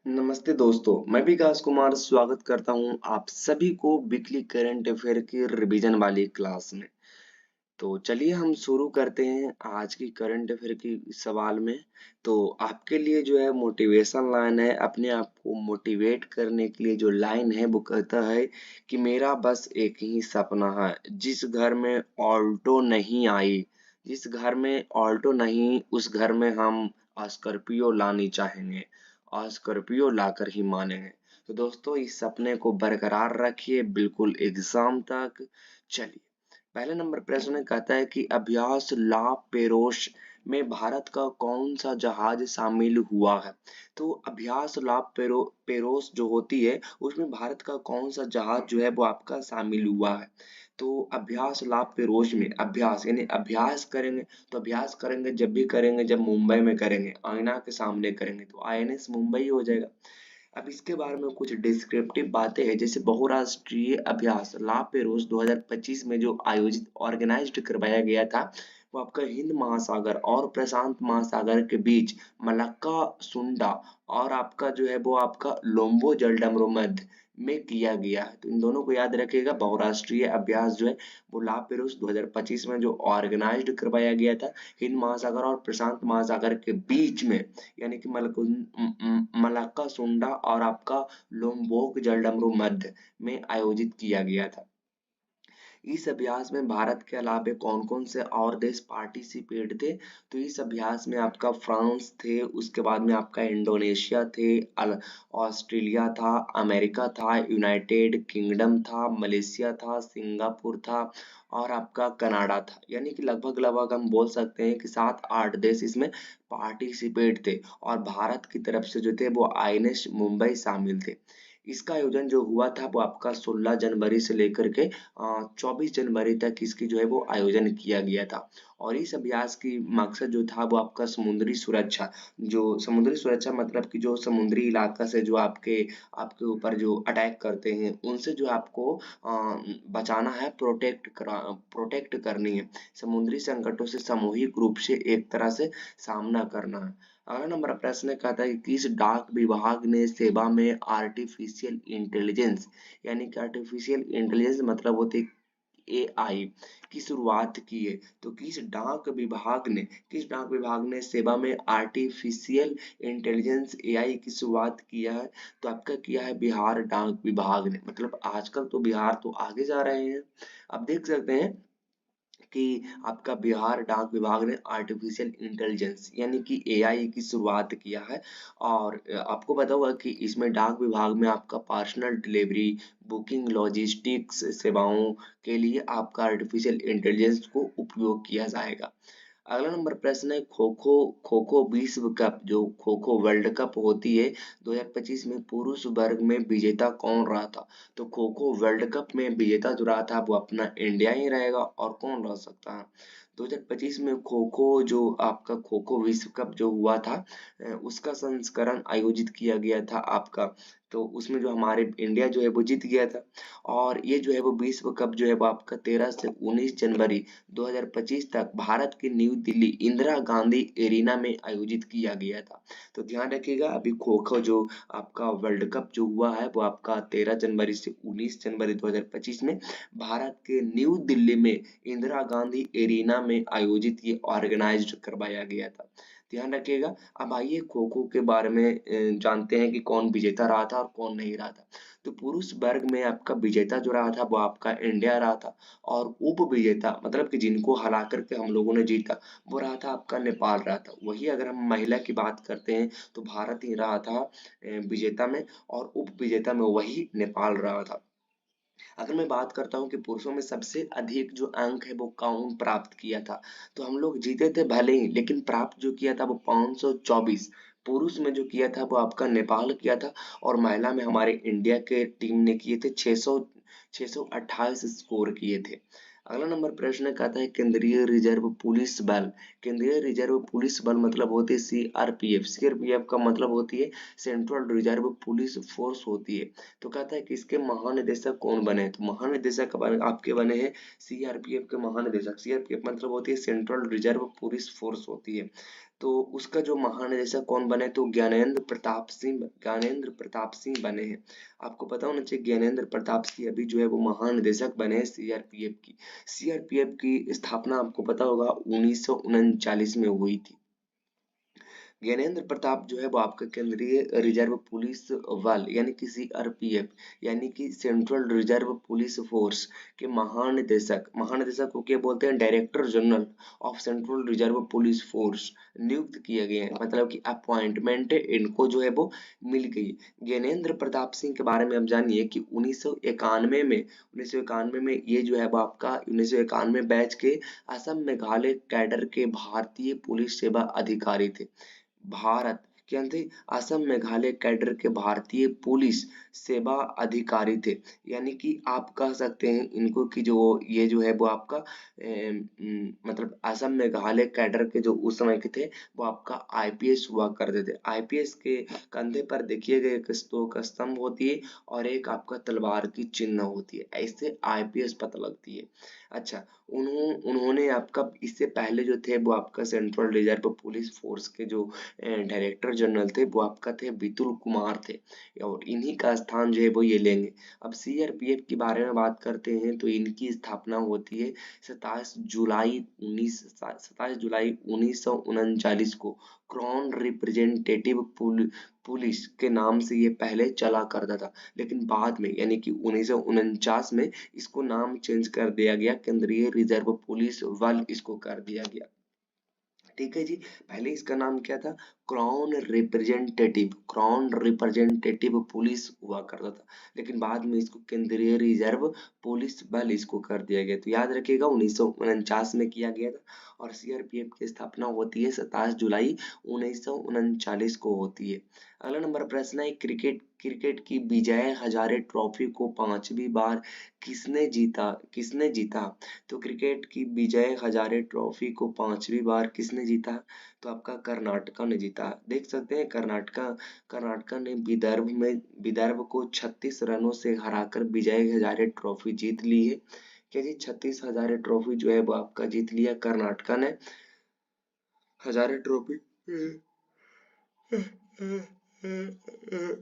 नमस्ते दोस्तों, मैं विकास कुमार स्वागत करता हूं आप सभी को वीकली करंट अफेयर की रिवीजन वाली क्लास में। तो चलिए हम शुरू करते हैं आज की करंट अफेयर की सवाल में। तो आपके लिए जो है मोटिवेशन लाइन है, अपने आप को मोटिवेट करने के लिए जो लाइन है वो कहता है कि मेरा बस एक ही सपना है, जिस घर में ऑल्टो नहीं आई, जिस घर में ऑल्टो नहीं उस घर में हम स्कॉर्पियो लानी चाहेंगे, स्कॉर्पियो लाकर ही मानेंगे। तो दोस्तों इस सपने को बरकरार रखिए बिल्कुल एग्जाम तक। चलिए पहले नंबर प्रश्न कहता है कि अभ्यास ला पेरोश में भारत का कौन सा जहाज शामिल हुआ है। तो अभ्यास ला पेरोस जो होती है उसमें भारत का कौन सा जहाज जो है वो आपका शामिल हुआ है। तो अभ्यास लाभ पेरोश में अभ्यास यानी अभ्यास करेंगे। तो अभ्यास करेंगे जब भी करेंगे जब मुंबई में करेंगे, आईना के सामने करेंगे, तो आईएनएस मुंबई हो जाएगा। अब इसके बारे में कुछ डिस्क्रिप्टिव बातें हैं, जैसे बहुराष्ट्रीय अभ्यास ला पेरोस 2025 में जो आयोजित ऑर्गेनाइज्ड करवाया गया था वो आपका हिंद महासागर और प्रशांत महासागर के बीच मलक्का सुंडा और आपका जो है वो आपका लोम्बो जलडमरू मध्य में किया गया है। तो इन दोनों को याद रखिएगा। बहुराष्ट्रीय अभ्यास जो है वो ला पेरोस 2025 में जो ऑर्गेनाइज्ड करवाया गया था हिंद महासागर और प्रशांत महासागर के बीच में, यानी कि मलक्का सुंडा और आपका लोम्बोक जलडमरू मध्य में आयोजित किया गया था। इस अभ्यास में भारत के अलावा कौन-कौन से और देश पार्टिसिपेट थे। तो इस अभ्यास में आपका फ्रांस थे, उसके बाद में आपका इंडोनेशिया थे, ऑस्ट्रेलिया था, अमेरिका था, यूनाइटेड किंगडम था, मलेशिया था, सिंगापुर था और आपका कनाडा था। यानी कि लगभग लगभग हम बोल सकते हैं कि 7-8 देश इसमें पार्टिसिपेट थे और भारत की तरफ से जो थे वो आईएनएस मुंबई शामिल थे। इसका आयोजन जो हुआ था वो आपका 16 जनवरी से लेकर के 24 जनवरी तक इसकी जो है वो आयोजन किया गया था। और इस अभ्यास की मकसद जो था वो आपका समुद्री सुरक्षा, जो समुद्री सुरक्षा मतलब कि जो समुद्री इलाका से जो आपके आपके ऊपर जो अटैक करते हैं उनसे जो आपको बचाना है, प्रोटेक्ट करनी है। समुद्री संकटों से सामूहिक रूप से एक तरह से सामना करना है। अगला नंबर प्रश्न कहता है कि किस डाक विभाग ने सेवा में आर्टिफिशियल इंटेलिजेंस, यानी कि आर्टिफिशियल इंटेलिजेंस मतलब होती है एआई की शुरुआत की है। तो किस डाक विभाग ने सेवा में आर्टिफिशियल इंटेलिजेंस एआई की शुरुआत किया है। तो आपका किया है बिहार डाक विभाग ने। मतलब आजकल तो बिहार तो आगे जा रहे हैं। अब देख सकते हैं कि आपका बिहार डाक विभाग ने आर्टिफिशियल इंटेलिजेंस यानी कि एआई की शुरुआत किया है। और आपको पता होगा कि इसमें डाक विभाग में आपका पार्सनल डिलीवरी, बुकिंग, लॉजिस्टिक्स सेवाओं के लिए आपका आर्टिफिशियल इंटेलिजेंस को उपयोग किया जाएगा। अगला नंबर प्रश्न है खो खो विश्व कप, जो खो खो वर्ल्ड कप होती है 2025 में पुरुष वर्ग में विजेता कौन रहा था। तो खो खो वर्ल्ड कप में विजेता जो रहा था वो अपना इंडिया ही रहेगा, और कौन रह सकता है। 2025 में खो खो जो आपका खो खो विश्व कप जो हुआ था उसका संस्करण आयोजित किया गया था आपका। तो उसमें जो हमारे इंडिया जो है वो जीत गया था। और ये जो है वो विश्व कप जो है वो आपका 13 से 19 जनवरी 2025 तक भारत के न्यू दिल्ली इंदिरा गांधी एरिना में आयोजित किया गया था। तो ध्यान रखिएगा अभी खो खो जो आपका वर्ल्ड कप जो हुआ है वो आपका 13 जनवरी से 19 जनवरी 2025 में भारत के न्यू दिल्ली में इंदिरा गांधी एरिना में आयोजित ये ऑर्गेनाइज्ड करवाया गया था। ध्यान रखिएगा। अब आइए खो खो के बारे में जानते हैं कि कौन विजेता रहा था और कौन नहीं रहा था। तो पुरुष वर्ग में आपका विजेता जो रहा था वो आपका इंडिया रहा था। और उप विजेता मतलब कि जिनको हरा करके हम लोगों ने जीता वो रहा था आपका नेपाल रहा था। वही अगर हम महिला की बात करते हैं तो भारत ही रहा था विजेता में, और उप विजेता में वही नेपाल रहा था। अगर मैं बात करता हूँ कि पुरुषों में सबसे अधिक जो अंक है वो कौन प्राप्त किया था, तो हम लोग जीते थे भले ही, लेकिन प्राप्त जो किया था वो 524। पुरुष में जो किया था वो आपका नेपाल किया था, और महिला में हमारे इंडिया के टीम ने किए थे 628 स्कोर किए थे। अगला नंबर प्रश्न कहता है केंद्रीय रिजर्व पुलिस बल। केंद्रीय रिजर्व पुलिस बल मतलब होती है सीआरपीएफ। सीआरपीएफ का मतलब होती है सेंट्रल रिजर्व पुलिस फोर्स होती है। तो कहता है कि इसके महानिदेशक कौन बने। तो महानिदेशक आपके बने हैं सीआरपीएफ के महानिदेशक। सीआरपीएफ मतलब होती है सेंट्रल रिजर्व पुलिस फोर्स होती है। तो उसका जो महानिदेशक कौन बने, तो ज्ञानेंद्र प्रताप सिंह बने हैं। आपको पता होना चाहिए ज्ञानेंद्र प्रताप सिंह अभी जो है वो महानिदेशक बने हैं सीआरपीएफ की। सीआरपीएफ की स्थापना आपको पता होगा 1939 में हुई थी। ज्ञानेंद्र प्रताप जो है वो आपका केंद्रीय रिजर्व पुलिस बल यानी कि सीआरपीएफ यानी कि सेंट्रल रिजर्व पुलिस फोर्स के महानिदेशक, महानिदेशक को क्या बोलते हैं, director general of central reserve police force नियुक्त किए गए हैं, मतलब कि अपॉइंटमेंट इनको जो है वो मिल गई। ज्ञानेंद्र प्रताप सिंह के बारे में हम जानिए कि 1991 में ये जो है वो आपका 1991 बैच के असम मेघालय कैडर के भारतीय पुलिस सेवा अधिकारी थे। भारत क्या थे, असम मेघालय कैडर के भारतीय पुलिस सेवा अधिकारी थे। यानी कि आप कह सकते हैं इनको कि जो ये जो है वो आपका मतलब असम मेघालय कैडर के जो उस समय के थे वो आपका आईपीएस हुआ करते थे। आईपीएस के कंधे पर देखिए गए एक स्तूप का स्तंभ होती है और एक आपका तलवार की चिन्ह होती है, ऐसे आईपीएस पता लगती है। अच्छा, उन्होंने आपका इससे पहले जो थे वो आपका सेंट्रल रिजर्व पुलिस फोर्स के जो डायरेक्टर जनरल थे वो आपका थे बितुल कुमार थे, और इन्हीं का स्थान जो है वो ये लेंगे। अब सीआरपीएफ के बारे में बात करते हैं तो इनकी स्थापना होती है 27 जुलाई 1939 को क्राउन रिप्रेजेंटेटिव पुलिस के नाम से ये पहले चला करता था, लेकिन बाद में यानी कि 1949 में इसको नाम चेंज कर दिया गया, केंद्रीय रिजर्व पुलिस बल इसको कर दिया गया। ठीक है जी, पहले इसका नाम क्या था, क्राउन रिप्रेजेंटेटिव पुलिस हुआ करता था, लेकिन बाद में इसको केंद्रीय रिजर्व पुलिस बल इसको कर दिया गया। तो याद रखिएगा 1949 में किया गया था, और सीआरपीएफ की स्थापना होती है 27 जुलाई 1939 को होती है। अगला नंबर प्रश्न है, क्रिकेट की विजय हजारे ट्रॉफी को 5वीं बार किसने जीता। तो क्रिकेट की विजय हजारे ट्रॉफी को 5वीं बार किसने जीता, तो आपका कर्नाटका ने जीता। देख सकते हैं कर्नाटका ने विदर्भ को 36 रनों से हराकर विजय हजारे ट्रॉफी जीत ली है। क्या जी, 36 हजारे ट्रॉफी जो है वो आपका जीत लिया कर्नाटका ने, हजारे ट्रॉफी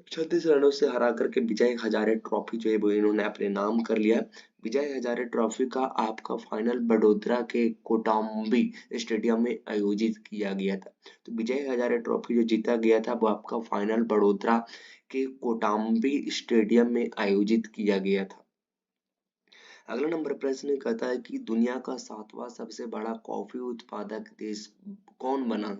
36 रनों से हरा करके विजय हजारे ट्रॉफी जो है वो इन्होंने अपने नाम कर लिया। विजय हजारे ट्रॉफी का आपका फाइनल बड़ोदरा के कोटाम्बी स्टेडियम में आयोजित किया गया था। तो विजय हजारे ट्रॉफी जो जीता गया था वो आपका फाइनल बड़ोदरा के कोटाम्बी स्टेडियम में आयोजित किया गया था। अगला नंबर प्रश्न कहता है कि दुनिया का 7वां सबसे बड़ा कॉफी उत्पादक देश कौन बना।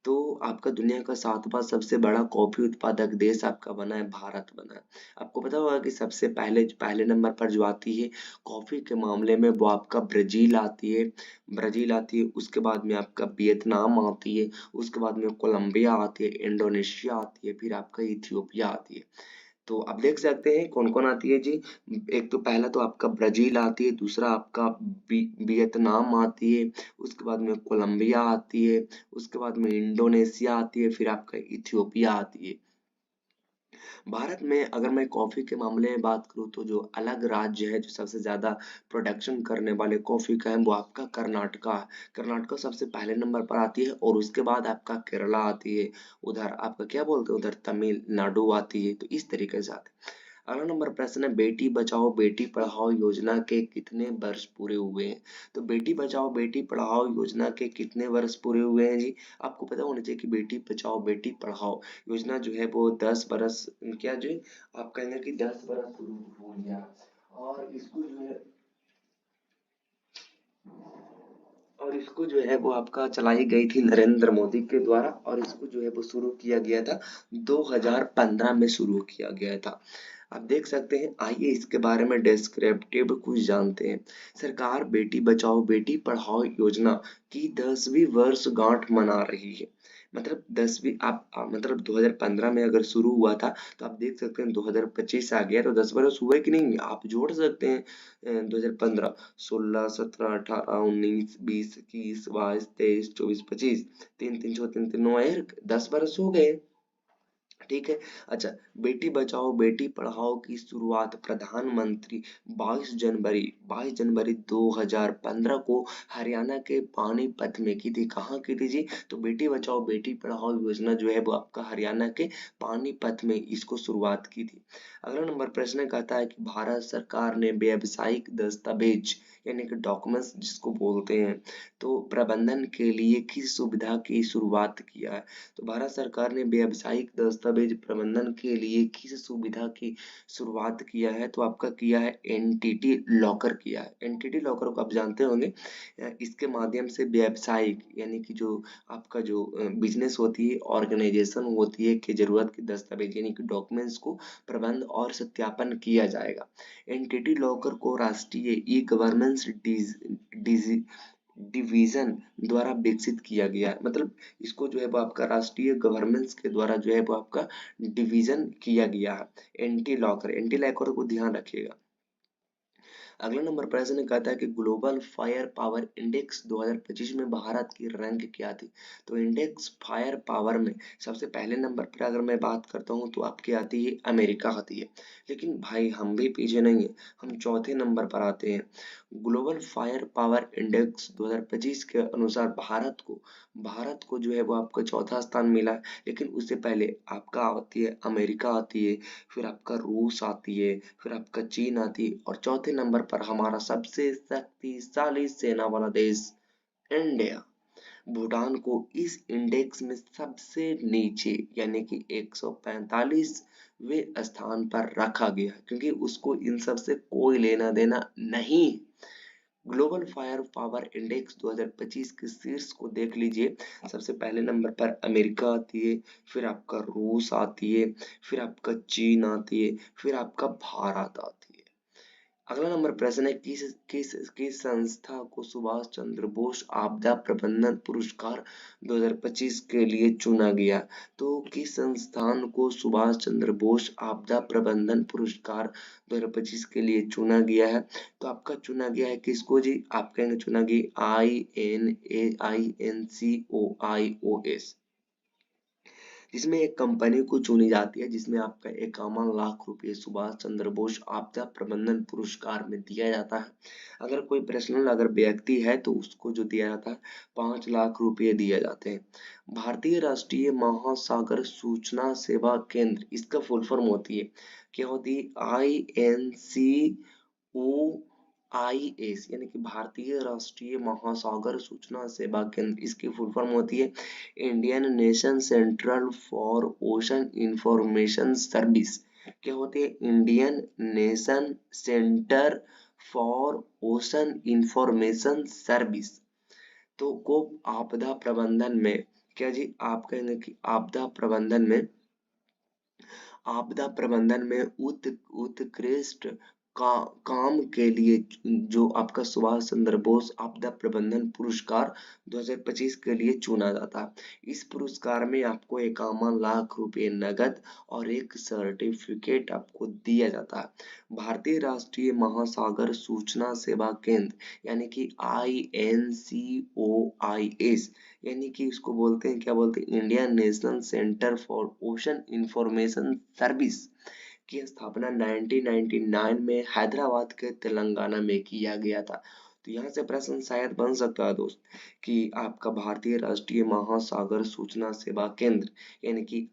तो आपका दुनिया का 7वां सबसे बड़ा कॉफी उत्पादक देश आपका बना है, भारत बना है। आपको पता होगा कि सबसे पहले नंबर पर जो आती है कॉफी के मामले में वो आपका ब्राजील आती है, उसके बाद में आपका वियतनाम आती है, उसके बाद में कोलंबिया आती है, इंडोनेशिया आती है, फिर आपका इथियोपिया आती है। तो आप देख सकते हैं कौन कौन आती है जी। एक तो पहला तो आपका ब्राजील आती है, दूसरा आपका वियतनाम आती है, उसके बाद में कोलंबिया आती है, उसके बाद में इंडोनेशिया आती है, फिर आपका इथियोपिया आती है। भारत में अगर मैं कॉफी के मामले में बात करूँ तो जो अलग राज्य है जो सबसे ज्यादा प्रोडक्शन करने वाले कॉफी का है वो आपका कर्नाटका है। कर्नाटका सबसे पहले नंबर पर आती है, और उसके बाद आपका केरला आती है, उधर आपका क्या बोलते हैं उधर तमिलनाडु आती है। तो इस तरीके से आते हैं। अगला नंबर प्रश्न है, बेटी बचाओ बेटी पढ़ाओ योजना के कितने वर्ष पूरे हुए हैं। तो बेटी बचाओ बेटी पढ़ाओ योजना के कितने वर्ष पूरे हुए हैं जी। आपको पता होना चाहिए कि बेटी बचाओ बेटी पढ़ाओ योजना जो है वो 10 बरस, क्या जो है आप कहेंगे कि 10 बरस शुरू हो गया, और इसको जो है वो आपका चलाई गई थी नरेंद्र मोदी के द्वारा, और इसको जो है वो शुरू किया गया था 2015 में शुरू किया गया था। आप देख सकते हैं, आइए इसके बारे में डिस्क्रिप्टिव कुछ जानते हैं। सरकार बेटी बचाओ बेटी पढ़ाओ योजना की 10वीं वर्षगांठ मना रही है। मतलब 10वीं मतलब 2015 में अगर शुरू हुआ था तो आप देख सकते हैं 2025 आ गया, तो 10 बरस हुए कि नहीं, आप जोड़ सकते हैं। 2015, 16, 17, 18, 19, 20, 21, 22, 23, 24, 25, 3 3 6 3 3 9 10 बरस हो गए। ठीक है। अच्छा, बेटी बचाओ बेटी पढ़ाओ की शुरुआत प्रधानमंत्री 22 जनवरी 2015 को हरियाणा के पानीपत में की थी। कहाँ की थी जी? तो बेटी बचाओ बेटी पढ़ाओ योजना जो है वो आपका हरियाणा के पानीपत में इसको शुरुआत की थी। अगला नंबर प्रश्न कहता है कि भारत सरकार ने व्यावसायिक दस्तावेज यानी कि डॉक्यूमेंट्स जिसको बोलते हैं, तो प्रबंधन के लिए किस सुविधा की शुरुआत किया है? तो भारत सरकार ने व्यावसायिक दस्तावेज प्रबंधन के लिए किस सुविधा की शुरुआत किया है? तो आपका किया है एनटीटी लॉकर किया है। एनटीटी लॉकर को आप जानते होंगे, इसके माध्यम से व्यावसायिक यानी कि जो आपका जो बिजनेस होती है, ऑर्गेनाइजेशन होती है की जरूरत के दस्तावेज यानी कि डॉक्यूमेंट्स को प्रबंध और सत्यापन किया जाएगा। एनटीटी लॉकर को राष्ट्रीय ई गवर्नेंस डिवीजन द्वारा विकसित किया गया है। मतलब इसको जो है वो आपका राष्ट्रीय गवर्नेंस के द्वारा जो है वो आपका डिवीजन किया गया है। एंटी लॉकर को ध्यान रखिएगा। अगला नंबर प्रश्न कहता है कि ग्लोबल फायर पावर इंडेक्स 2025 में भारत की रैंक क्या थी? तो इंडेक्स फायर पावर में सबसे पहले नंबर पर अगर मैं बात करता हूँ तो आपकी आती है अमेरिका आती है। लेकिन भाई हम भी पीछे नहीं है, हम चौथे नंबर पर आते हैं। ग्लोबल फायर पावर इंडेक्स 2025 के अनुसार भारत को जो है वो आपका चौथा स्थान मिला है। लेकिन उससे पहले आपका आती है अमेरिका आती है, फिर आपका रूस आती है, फिर आपका चीन आती है और चौथे नंबर पर हमारा सबसे शक्तिशाली सेना वाला देश इंडिया। भूटान को इस इंडेक्स में सबसे नीचे यानी कि 145वें स्थान पर रखा गया क्योंकि उसको इन सब से कोई लेना देना नहीं। ग्लोबल फायर पावर इंडेक्स 2025 के शीर्ष को देख लीजिए। सबसे पहले नंबर पर अमेरिका आती है, फिर आपका रूस आती है, फिर आपका चीन आती है, फिर आपका भारत आती है। अगला नंबर प्रश्न है किस संस्था को सुभाष चंद्र बोस आपदा प्रबंधन पुरस्कार 2025 के लिए चुना गया? तो किस संस्थान को सुभाष चंद्र बोस आपदा प्रबंधन पुरस्कार 2025 के लिए चुना गया है? तो आपका चुना गया है किसको जी? आप कहेंगे चुना गया INAINCOIOS, जिसमें एक कंपनी को चुनी जाती है जिसमें आपका 51 लाख रुपए सुभाष चंद्र बोस आपदा प्रबंधन पुरस्कार में दिया जाता है। अगर कोई पर्सनल अगर व्यक्ति है तो उसको जो दिया जाता है 5 लाख रुपए दिए जाते हैं। भारतीय राष्ट्रीय महासागर सूचना सेवा केंद्र इसका फुल फॉर्म होती है, क्या होती है? INCOIS यानी कि भारतीय राष्ट्रीय महासागर सूचना सेवा केंद्र, इसकी फुल फॉर्म होती है Indian nation central for ocean information service. क्या होती है? Indian nation centre for ocean information service. तो को आपदा प्रबंधन में क्या जी? आप कहेंगे कि आपदा प्रबंधन में उत्कृष्ट काम के लिए जो आपका सुभाष चंद्र बोस आपदा प्रबंधन पुरस्कार 2025 के लिए चुना जाता है। इस पुरस्कार में आपको 51 लाख रुपए नगद और एक सर्टिफिकेट आपको दिया जाता है। भारतीय राष्ट्रीय महासागर सूचना सेवा केंद्र यानी कि INCOIS यानी कि इसको बोलते हैं, क्या बोलते हैं? Indian national centre for ocean information service की स्थापना 1999 में हैदराबाद के तेलंगाना में किया गया था। तो यहाँ से प्रश्न शायद बन सकता है दोस्त कि आपका भारतीय राष्ट्रीय महासागर सूचना सेवा केंद्र यानी कि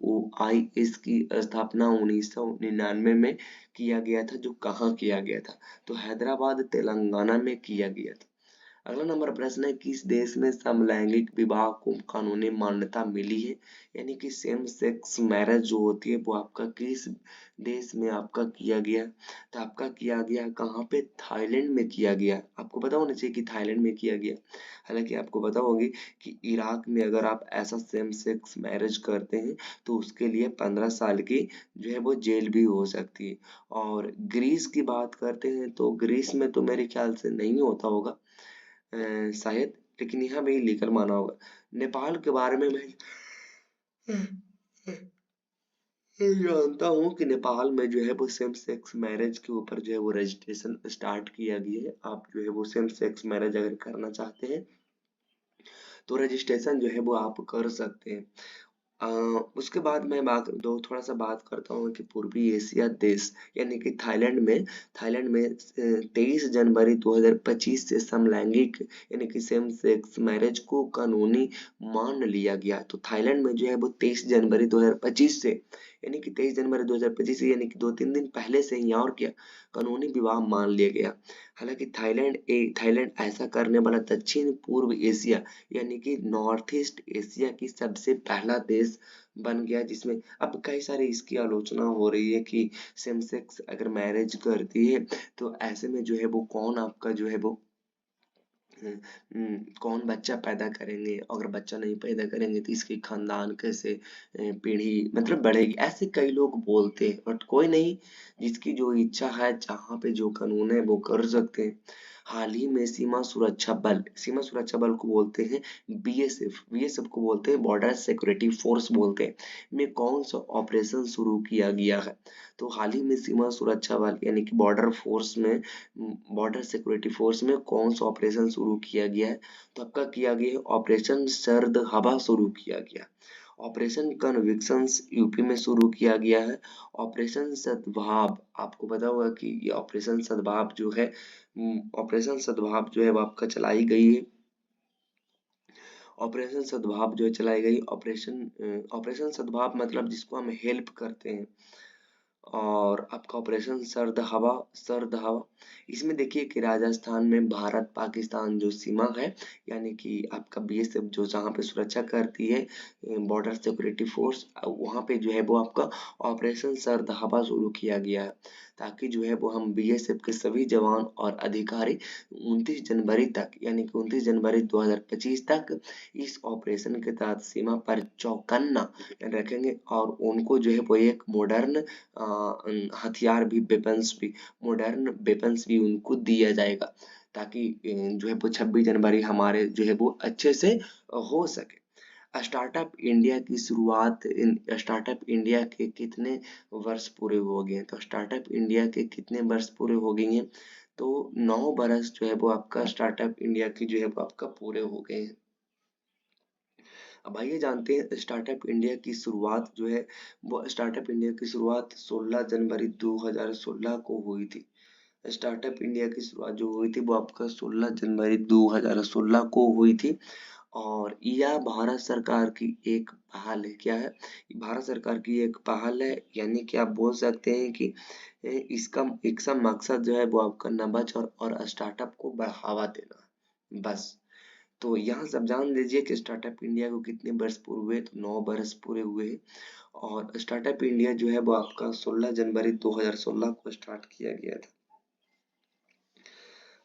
INCOIS की स्थापना 1999 में किया गया था। जो कहाँ किया गया था? तो हैदराबाद तेलंगाना में किया गया था। अगला नंबर प्रश्न है किस देश में समलैंगिक विवाह को कानूनी मान्यता मिली है? यानी कि सेम सेक्स मैरिज जो होती है वो आपका किस देश में आपका किया गया? तो आपका किया गया कहाँ पे? थाईलैंड में किया गया। आपको पता होना चाहिए कि थाईलैंड में किया गया। हालांकि आपको पता होगी कि इराक में अगर आप ऐसा सेम सेक्स मैरिज करते हैं तो उसके लिए 15 साल की जो है वो जेल भी हो सकती है। और ग्रीस की बात करते हैं तो ग्रीस में तो मेरे ख्याल से नहीं होता होगा शायद, लेकिन यहाँ भी लीगल माना होगा। नेपाल के बारे में मैं जानता हूँ कि नेपाल में जो है वो सेम सेक्स मैरिज के ऊपर जो है वो रजिस्ट्रेशन स्टार्ट किया गया है। आप जो है वो सेम सेक्स मैरिज अगर करना चाहते हैं तो रजिस्ट्रेशन जो है वो आप कर सकते हैं। अ, उसके बाद मैं थोड़ा सा बात करता हूँ कि पूर्वी एशिया देश यानी कि थाईलैंड में 23 जनवरी 2025 से समलैंगिक यानी कि सेम सेक्स मैरिज को कानूनी मान लिया गया। तो थाईलैंड में जो है वो 23 जनवरी 2025 से यानी कि 23 जनवरी 2025 से यानी कि 2-3 दिन पहले से ही और क्या कानूनी विवाह मान लिया गया। हालांकि थाईलैंड ऐसा करने वाला दक्षिण पूर्व एशिया यानी कि नॉर्थ ईस्ट एशिया की सबसे पहला देश बन गया, जिसमें अब कई सारी इसकी आलोचना हो रही है कि सेम सेक्स अगर मैरिज करती है तो ऐसे में जो है वो कौन आपका जो है वो कौन बच्चा पैदा करेंगे, अगर बच्चा नहीं पैदा करेंगे तो इसकी खानदान कैसे पीढ़ी मतलब बढ़ेगी, ऐसे कई लोग बोलते हैं। बट कोई नहीं, जिसकी जो इच्छा है जहाँ पे जो कानून है वो कर सकते हैं। हाल ही में सीमा सुरक्षा बल को बोलते हैं बीएसएफ को बोलते हैं बॉर्डर सिक्योरिटी फोर्स बोलते हैं, में कौन सा ऑपरेशन शुरू किया गया है। तो हाल ही में सीमा सुरक्षा बल यानी कि बॉर्डर सिक्योरिटी फोर्स में कौन सा ऑपरेशन शुरू किया गया है। तो आपका किया गया है ऑपरेशन सर्द हवा शुरू किया गया। ऑपरेशन कन्विक्शंस यूपी में शुरू किया गया है। ऑपरेशन सद्भाव आपको पता होगा कि ये ऑपरेशन सद्भाव जो है वो आपका चलाई गई है। ऑपरेशन सद्भाव जो है चलाई गई ऑपरेशन सद्भाव मतलब जिसको हम हेल्प करते हैं। और आपका ऑपरेशन सर्द हवा इसमें देखिए कि राजस्थान में भारत पाकिस्तान जो सीमा है यानी कि आपका बीएसएफ जो जहाँ पे सुरक्षा करती है बॉर्डर सिक्योरिटी फोर्स, वहाँ पे जो है वो आपका ऑपरेशन सर्द हवा शुरू किया गया है, ताकि जो है वो हम बीएसएफ के सभी जवान और अधिकारी 29 जनवरी तक यानी कि 29 जनवरी 2025 तक इस ऑपरेशन के तहत सीमा पर चौकन्ना रखेंगे और उनको जो है वो एक हथियार भी मॉडर्न वेपन्स भी उनको दिया जाएगा, ताकि जो है वो 26 जनवरी हमारे जो है वो अच्छे से हो सके। स्टार्टअप इंडिया के कितने वर्ष पूरे हो गए हैं। तो स्टार्टअप इंडिया के कितने वर्ष पूरे हो गए हैं, तो 9 वर्ष जो है वो आपका स्टार्टअप इंडिया की जो है वो आपका पूरे हो गए हैं। अब आइए जानते हैं स्टार्टअप इंडिया की शुरुआत जो है वो स्टार्टअप इंडिया की शुरुआत 16 जनवरी 2016 को हुई थी। स्टार्टअप इंडिया की शुरुआत जो हुई थी वो आपका 16 जनवरी 2016 को हुई थी। और यह भारत सरकार की एक पहल है। क्या है? भारत सरकार की एक पहल है, यानी कि आप बोल सकते हैं कि इसका मकसद जो है वो आपका नवाचार और स्टार्टअप को बढ़ावा देना है। बस। तो यहाँ सब जान लीजिए कि स्टार्टअप इंडिया को कितने वर्ष पूरे हुए, तो 9 वर्ष पूरे हुए हैं। और स्टार्टअप इंडिया जो है वो आपका 16 जनवरी 2016 को स्टार्ट किया गया था।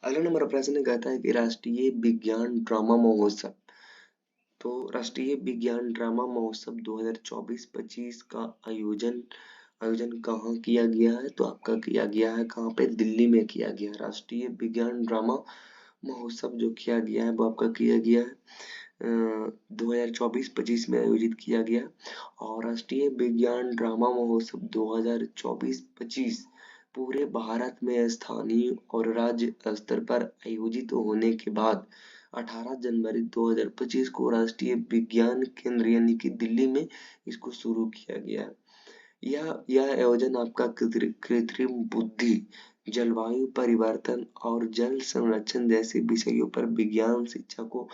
अगला नंबर प्रश्न कहता है कि राष्ट्रीय विज्ञान ड्रामा महोत्सव, तो राष्ट्रीय विज्ञान ड्रामा महोत्सव 2024-25 का आयोजन आयोजन कहाँ किया गया है, तो आपका किया गया है कहाँ पे, दिल्ली में किया गया। राष्ट्रीय विज्ञान ड्रामा महोत्सव जो किया गया है वो आपका किया गया है 2024-25 में आयोजित किया गया। और राष्ट्रीय विज्ञान ड्रामा महोत्सव 2024-25 पूरे भारत में स्थानीय और राज्य स्तर पर आयोजित होने के बाद 18 जनवरी 2025 को राष्ट्रीय विज्ञान केंद्र यानी कि दिल्ली में इसको शुरू किया गया। यह आयोजन आपका कृत्रिम बुद्धि, जलवायु परिवर्तन और जल संरक्षण जैसे विषयों पर विज्ञान शिक्षा को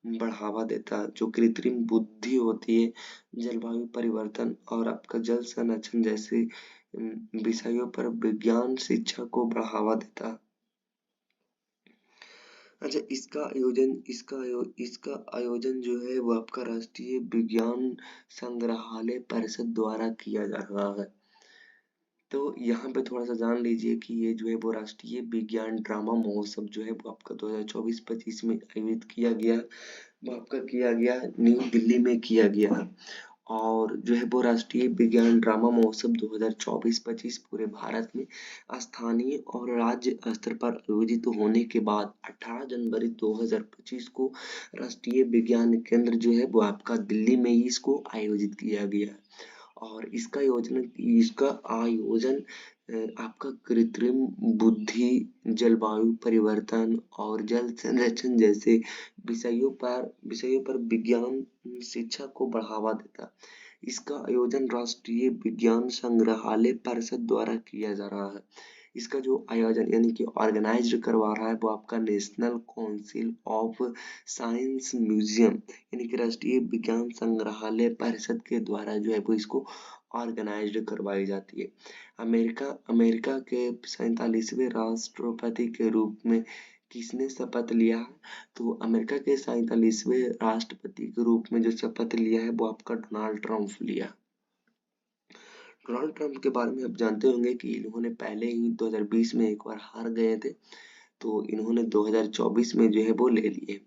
बढ़ावा देता है। जो कृत्रिम बुद्धि होती है, जलवायु परिवर्तन और आपका जल संरक्षण जैसे विषयों पर विज्ञान शिक्षा को बढ़ावा देता है। अच्छा, इसका आयोजन जो है वो आपका राष्ट्रीय विज्ञान संग्रहालय परिषद द्वारा किया जा रहा है। तो यहाँ पे थोड़ा सा जान लीजिए कि ये जो है वो राष्ट्रीय विज्ञान ड्रामा महोत्सव जो है वो आपका 2024-25 में आयोजित किया गया, वो आपका किया गया न्यू दिल्ली में किया गया। और जो है वो राष्ट्रीय विज्ञान ड्रामा महोत्सव 2024-25 पूरे भारत में स्थानीय और राज्य स्तर पर आयोजित होने के बाद 18 जनवरी 2025 को राष्ट्रीय विज्ञान केंद्र जो है वो आपका दिल्ली में ही इसको आयोजित किया गया। और इसका आयोजन आपका कृत्रिम बुद्धि, जलवायु परिवर्तन और जल संरक्षण जैसे विषयों पर विज्ञान शिक्षा को बढ़ावा देता। इसका आयोजन राष्ट्रीय विज्ञान संग्रहालय परिषद द्वारा किया जा रहा है। इसका जो आयोजन यानी कि ऑर्गेनाइज करवा रहा है वो आपका national council of science museum यानी कि राष्ट्रीय विज्ञान संग्रहालय परिषद के द्वारा जो है वो इसको ऑर्गेनाइज्ड करवाई जाती है। अमेरिका अमेरिका के 47वें राष्ट्रपति के रूप में किसने शपथ लिया है? तो अमेरिका के 47वें राष्ट्रपति के रूप में जो शपथ लिया है वो आपका डोनाल्ड ट्रंप लिया। डोनाल्ड ट्रंप के बारे में आप जानते होंगे कि इन्होंने पहले ही 2020 में एक बार हार गए थे, तो इन्होंने 2024 में जो है वो ले लिए।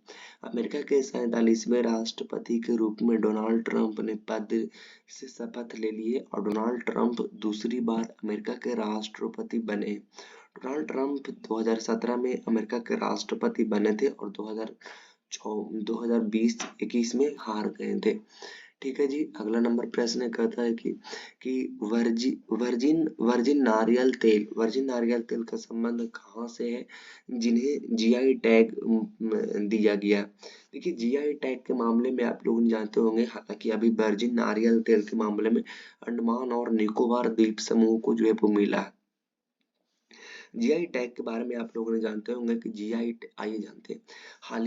अमेरिका के 47वें राष्ट्रपति के रूप में डोनाल्ड ट्रंप ने पद से शपथ ले लिए और डोनाल्ड ट्रंप दूसरी बार अमेरिका के राष्ट्रपति बने। डोनाल्ड ट्रंप 2017 में अमेरिका के राष्ट्रपति बने थे और 2020-21 में हार गए थे। ठीक है जी, अगला नंबर प्रश्न कहता है कि वर्जिन नारियल तेल का संबंध कहाँ से है जिन्हें जीआई टैग दिया गया। देखिए जीआई टैग के मामले में आप लोग जानते होंगे, हालांकि अभी वर्जिन नारियल तेल के मामले में अंडमान और निकोबार द्वीप समूह को जो है वो मिला है। जीआई टैग के बारे में आप लोगों ने जानते होंगे कि जीआई आइए जानते हैं। हाल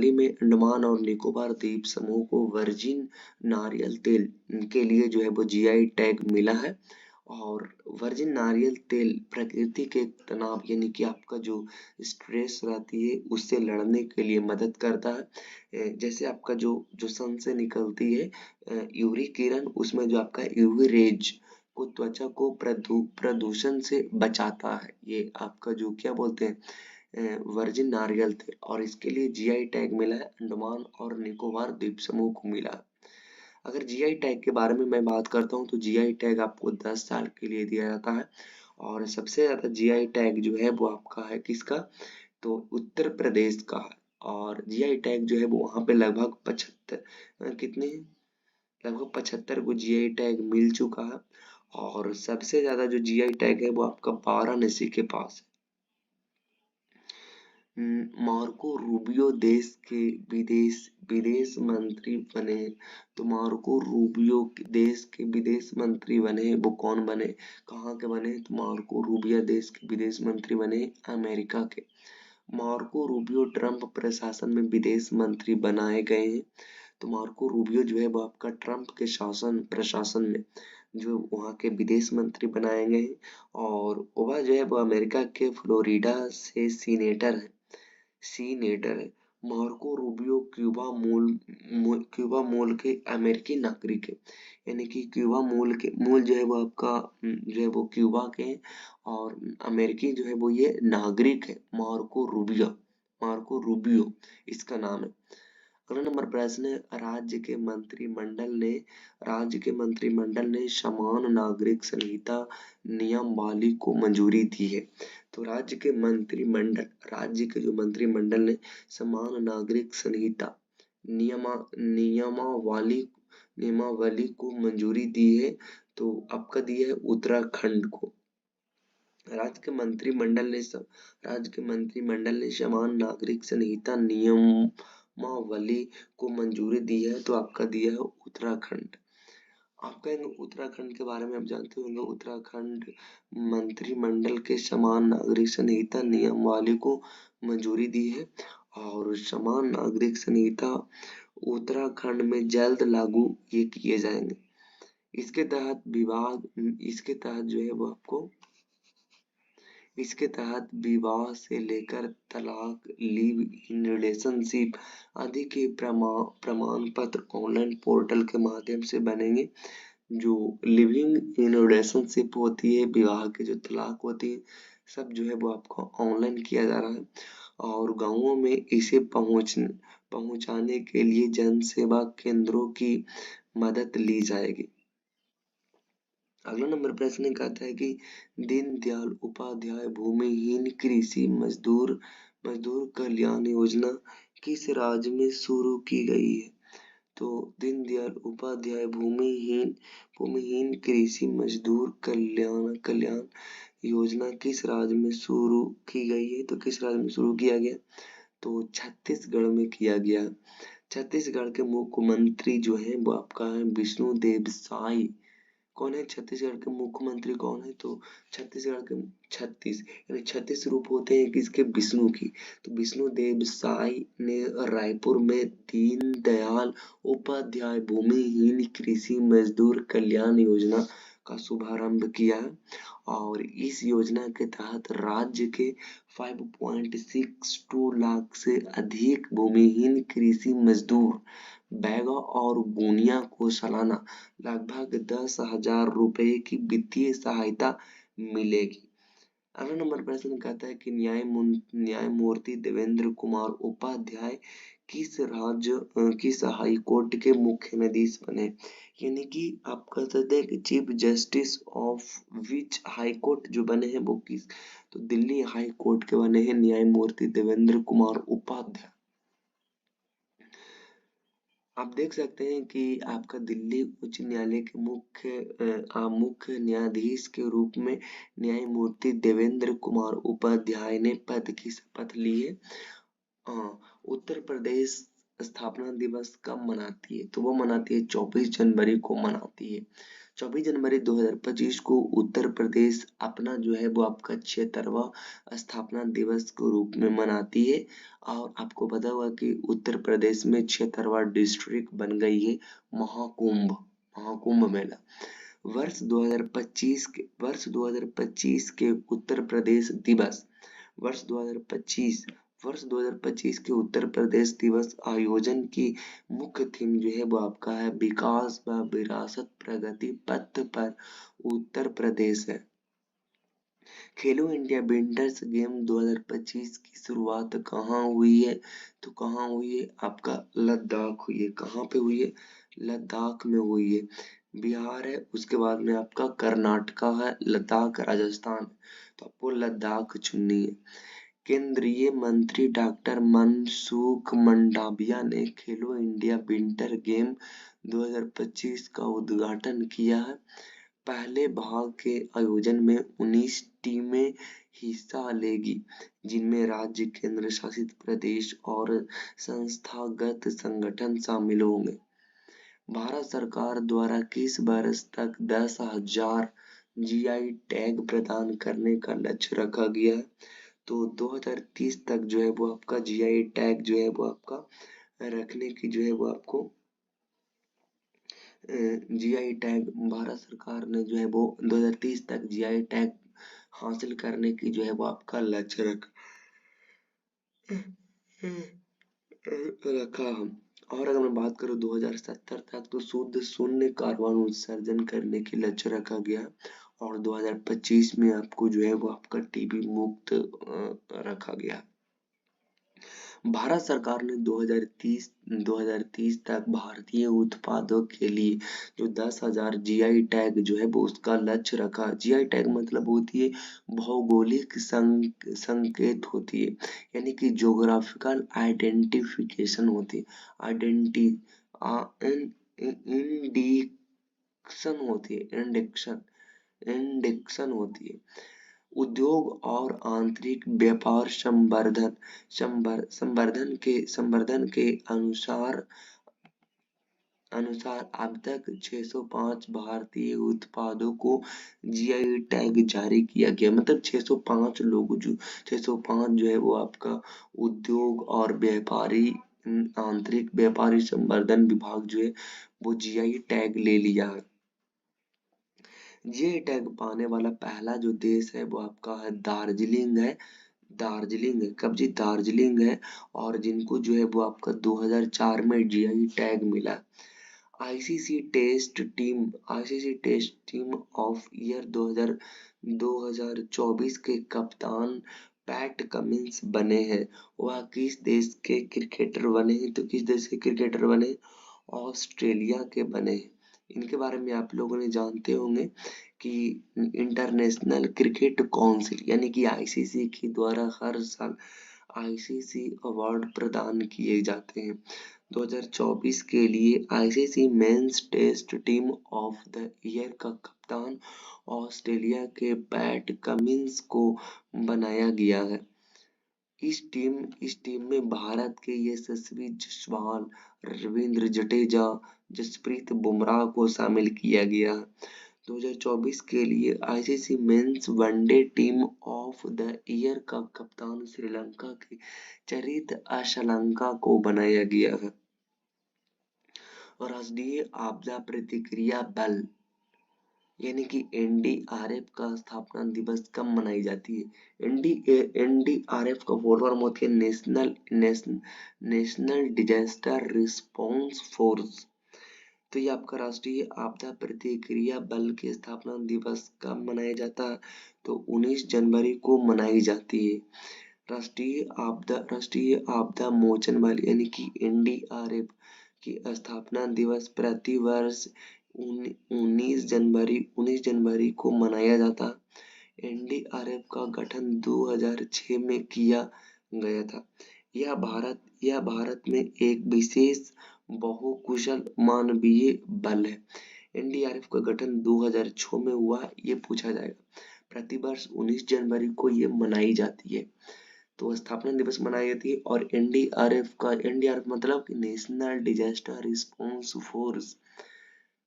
ही में अंडमान और निकोबार द्वीप समूह को वर्जिन नारियल तेल के लिए जो है वो जीआई टैग मिला है। और वर्जिन नारियल तेल प्रकृति के तनाव यानी कि आपका जो स्ट्रेस रहती है उससे लड़ने के लिए मदद करता है। जैसे आपका जो सन से निकलती है यूवी किरण, उसमें जो आपका यूवी रेज को त्वचा को प्रदूषण से बचाता है। ये आपका जो क्या बोलते हैं वर्जिन नारियल तेल, और इसके लिए जीआई टैग मिला है, अंडमान और निकोबार द्वीप समूह को मिला। अगर जीआई टैग के बारे में मैं बात करता हूँ तो जीआई टैग आपको 10 साल के लिए दिया जाता है और सबसे ज्यादा जीआई टैग जो है वो आपका है किसका, तो उत्तर प्रदेश का है। और जीआई टैग जो है वो वहां पे लगभग 75 कितने लगभग 75 को जीआई टैग मिल चुका है। और सबसे ज्यादा जो जीआई टैग है वो आपका वाराणसी के पास है। मार्को रूबियो देश के विदेश मंत्री बने। तो मार्को रूबियो देश के विदेश मंत्री बने, वो कौन बने, कहाँ के बने, तो मार्को रूबियो देश के विदेश मंत्री बने अमेरिका के। मार्को रूबियो ट्रंप प्रशासन में विदेश मंत्री बनाए गए हैं। तो मार्को रूबियो जो है वो आपका ट्रंप के प्रशासन में जो वहाँ के विदेश मंत्री बनाए गए हैं। और वह जो है वो अमेरिका के फ्लोरिडा से सीनेटर है। मार्को रूबियो क्यूबा मूल के अमेरिकी नागरिक है, यानी कि क्यूबा मूल जो है वो आपका जो है वो क्यूबा के हैं और अमेरिकी जो है वो ये नागरिक है। मार्को रूबियो इसका नाम है। अगला नंबर प्रश्न है, राज्य के मंत्रिमंडल ने समान नागरिक संहिता नियमावली को मंजूरी दी है। तो राज्य के जो मंत्रिमंडल ने समान नागरिक संहिता नियमावली को मंजूरी दी है। तो आपका दिया है उत्तराखंड को। राज्य के मंत्रिमंडल ने समान नागरिक संहिता नियमावली को मंजूरी दी है, तो आपका दिया है उत्तराखंड। आप कहेंगे उत्तराखंड के बारे में आप जानते होंगे, उत्तराखंड मंत्रिमंडल के समान नागरिक संहिता नियमावली को मंजूरी दी है और समान नागरिक संहिता उत्तराखंड में जल्द लागू ये किए जाएंगे। इसके तहत जो है वो आपको इसके तहत विवाह से लेकर तलाक, लिव इन रिलेशनशिप आदि के प्रमाण पत्र ऑनलाइन पोर्टल के माध्यम से बनेंगे। जो लिविंग इन रिलेशनशिप होती है, विवाह के जो तलाक होती है, सब जो है वो आपको ऑनलाइन किया जा रहा है और गांवों में इसे पहुंचाने के लिए जन सेवा केंद्रों की मदद ली जाएगी। अगला नंबर प्रश्न कहता है कि दीनदयाल उपाध्याय भूमिहीन कृषि मजदूर कल्याण योजना किस राज्य में शुरू की गई है। तो दीनदयाल उपाध्याय भूमिहीन कृषि मजदूर कल्याण योजना किस राज्य में शुरू की गई है? तो किस राज्य में शुरू किया गया? तो छत्तीसगढ़ में किया गया। छत्तीसगढ़ के मुख्यमंत्री जो है वो आपका है विष्णुदेव साई। कौन है छत्तीसगढ़ के मुख्यमंत्री? कौन है? तो छत्तीसगढ़ के 36 यानी 36 रूप होते हैं किसके? विष्णु की। तो विष्णुदेव साई ने रायपुर में दीनदयाल उपाध्याय भूमिहीन कृषि मजदूर कल्याण योजना का शुभारंभ किया और इस योजना के तहत राज्य के 5.62 लाख से अधिक भूमिहीन कृषि मजदूर बैगा और बूनिया को सालाना लगभग 10,000 रुपए की वित्तीय सहायता मिलेगी। अगला नंबर प्रश्न कहता है कि न्यायमूर्ति देवेंद्र कुमार उपाध्याय किस हाई कोर्ट के मुख्य न्यायाधीश बने? यानी कि आप कह सकते हैं कि chief justice of which high court जो बने हैं वो किस? तो दिल्ली हाई कोर्ट के बने हैं न्यायमूर्ति देवेंद्र कुमार उपाध्याय। आप देख सकते हैं कि आपका दिल्ली उच्च न्यायालय के मुख्य न्यायाधीश के रूप में न्यायमूर्ति देवेंद्र कुमार उपाध्याय ने पद की शपथ ली है। उत्तर प्रदेश स्थापना दिवस कब मनाती है? तो वो मनाती है 24 जनवरी को मनाती है। 24 जनवरी 2025 को उत्तर प्रदेश अपना जो है वो आपका 76वां स्थापना दिवस के रूप में मनाती है। और आपको पता होगा कि उत्तर प्रदेश में 76वां डिस्ट्रिक्ट बन गई है महाकुंभ मेला। वर्ष 2025 के उत्तर प्रदेश दिवस वर्ष 2025 के उत्तर प्रदेश दिवस आयोजन की मुख्य थीम जो है वो आपका है विकास व विरासत प्रगति पथ पर उत्तर प्रदेश है। खेलो इंडिया विंटर्स गेम 2025 की शुरुआत कहाँ हुई है? तो कहाँ हुई है? आपका लद्दाख हुई है। कहाँ पे हुई है? लद्दाख में हुई है। बिहार है, उसके बाद में आपका कर्नाटका है, लद्दाख राजस्थान। तो आपको लद्दाख चुननी है। केंद्रीय मंत्री डॉक्टर मनसुख मंडाविया ने खेलो इंडिया विंटर गेम 2025 का उद्घाटन किया है। पहले भाग के आयोजन में 19 टीमें हिस्सा लेगी जिनमें राज्य, केंद्र शासित प्रदेश और संस्थागत संगठन शामिल होंगे। भारत सरकार द्वारा किस वर्ष तक 10,000 जीआई टैग प्रदान करने का लक्ष्य रखा गया है? तो 2030 तक जो है वो आपका जीआई टैग जो है वो आपका रखने की जो है वो आपको जीआई टैग भारत सरकार ने जो है वो 2030 तक जीआई टैग हासिल करने की जो है वो आपका लक्ष्य रखा हम। और अगर मैं बात करूँ 2070 तक तो शुद्ध शून्य कार्बन उत्सर्जन करने की लक्ष्य रखा गया और 2025 में आपको जो है वो आपका टीबी मुक्त रखा गया। भारत सरकार ने 2030 तक भारतीय उत्पादों के लिए जो 10,000 जीआई टैग जो है वो उसका लक्ष्य रखा। जीआई टैग मतलब होती है भौगोलिक संकेत होती है, यानी कि ज्योग्राफिकल आइडेंटिफिकेशन होती है। इंडेक्शन होती है। उद्योग और आंतरिक व्यापार संवर्धन के अनुसार अब तक 605 भारतीय उत्पादों को जीआई टैग जारी किया गया। मतलब 605 लोग 605 जो है वो आपका उद्योग और आंतरिक व्यापारी संवर्धन विभाग जो है वो जीआई टैग ले लिया है। जीआई टैग पाने वाला पहला जो देश है वो आपका है दार्जिलिंग है। कब जी? दार्जिलिंग है। और जिनको जो है वो आपका 2004 में जीआई टैग मिला। ICC test team of year 2024 के कप्तान पैट कमिंस बने हैं। वह किस देश के क्रिकेटर बने हैं? तो किस देश के क्रिकेटर बने? ऑस्ट्रेलिया के बने हैं। इनके बारे में आप लोगों ने जानते होंगे कि इंटरनेशनल क्रिकेट काउंसिल यानी कि आईसीसी के द्वारा हर साल आईसीसी अवार्ड प्रदान किए जाते हैं। 2024 के लिए ICC men's test team of the year का कप्तान ऑस्ट्रेलिया के पैट कमिंस को बनाया गया है। इस टीम में भारत के यशस्वी जायसवाल, रवींद्र जडेजा, जसप्रीत बुमराह को शामिल किया गया है। 2024 के लिए ICC mains one day team of the year का कप्तान श्रीलंका के चरित अशलंका को बनाया गया है। राष्ट्रीय आपदा प्रतिक्रिया बल यानी कि एनडीआरएफ का स्थापना दिवस कब मनाई जाती है? एनडीआरएफ का फुल फॉर्म होती है नेशनल डिजास्टर रिस्पांस फोर्स। तो ये आपका राष्ट्रीय आपदा प्रतिक्रिया बल की स्थापना दिवस कब मनाया जाता है? तो 19 जनवरी को मनाई जाती है। राष्ट्रीय आपदा मोचन बल यानी कि एनडीआरएफ की स्थापना दिवस प्रति वर्ष 19 जनवरी को मनाया जाता है। एनडीआरएफ का गठन 2006 में किया गया था। यह भारत में एक विशेष बहुकुशल मानवीय बल है। एनडीआरएफ का गठन 2006 में हुआ, ये पूछा जाएगा। प्रतिवर्ष 19 जनवरी को ये मनाई जाती है। तो स्थापना दिवस मनाई जाती है। और एनडीआरएफ मतलब नेशनल डिजास्टर रिस्पांस फोर्स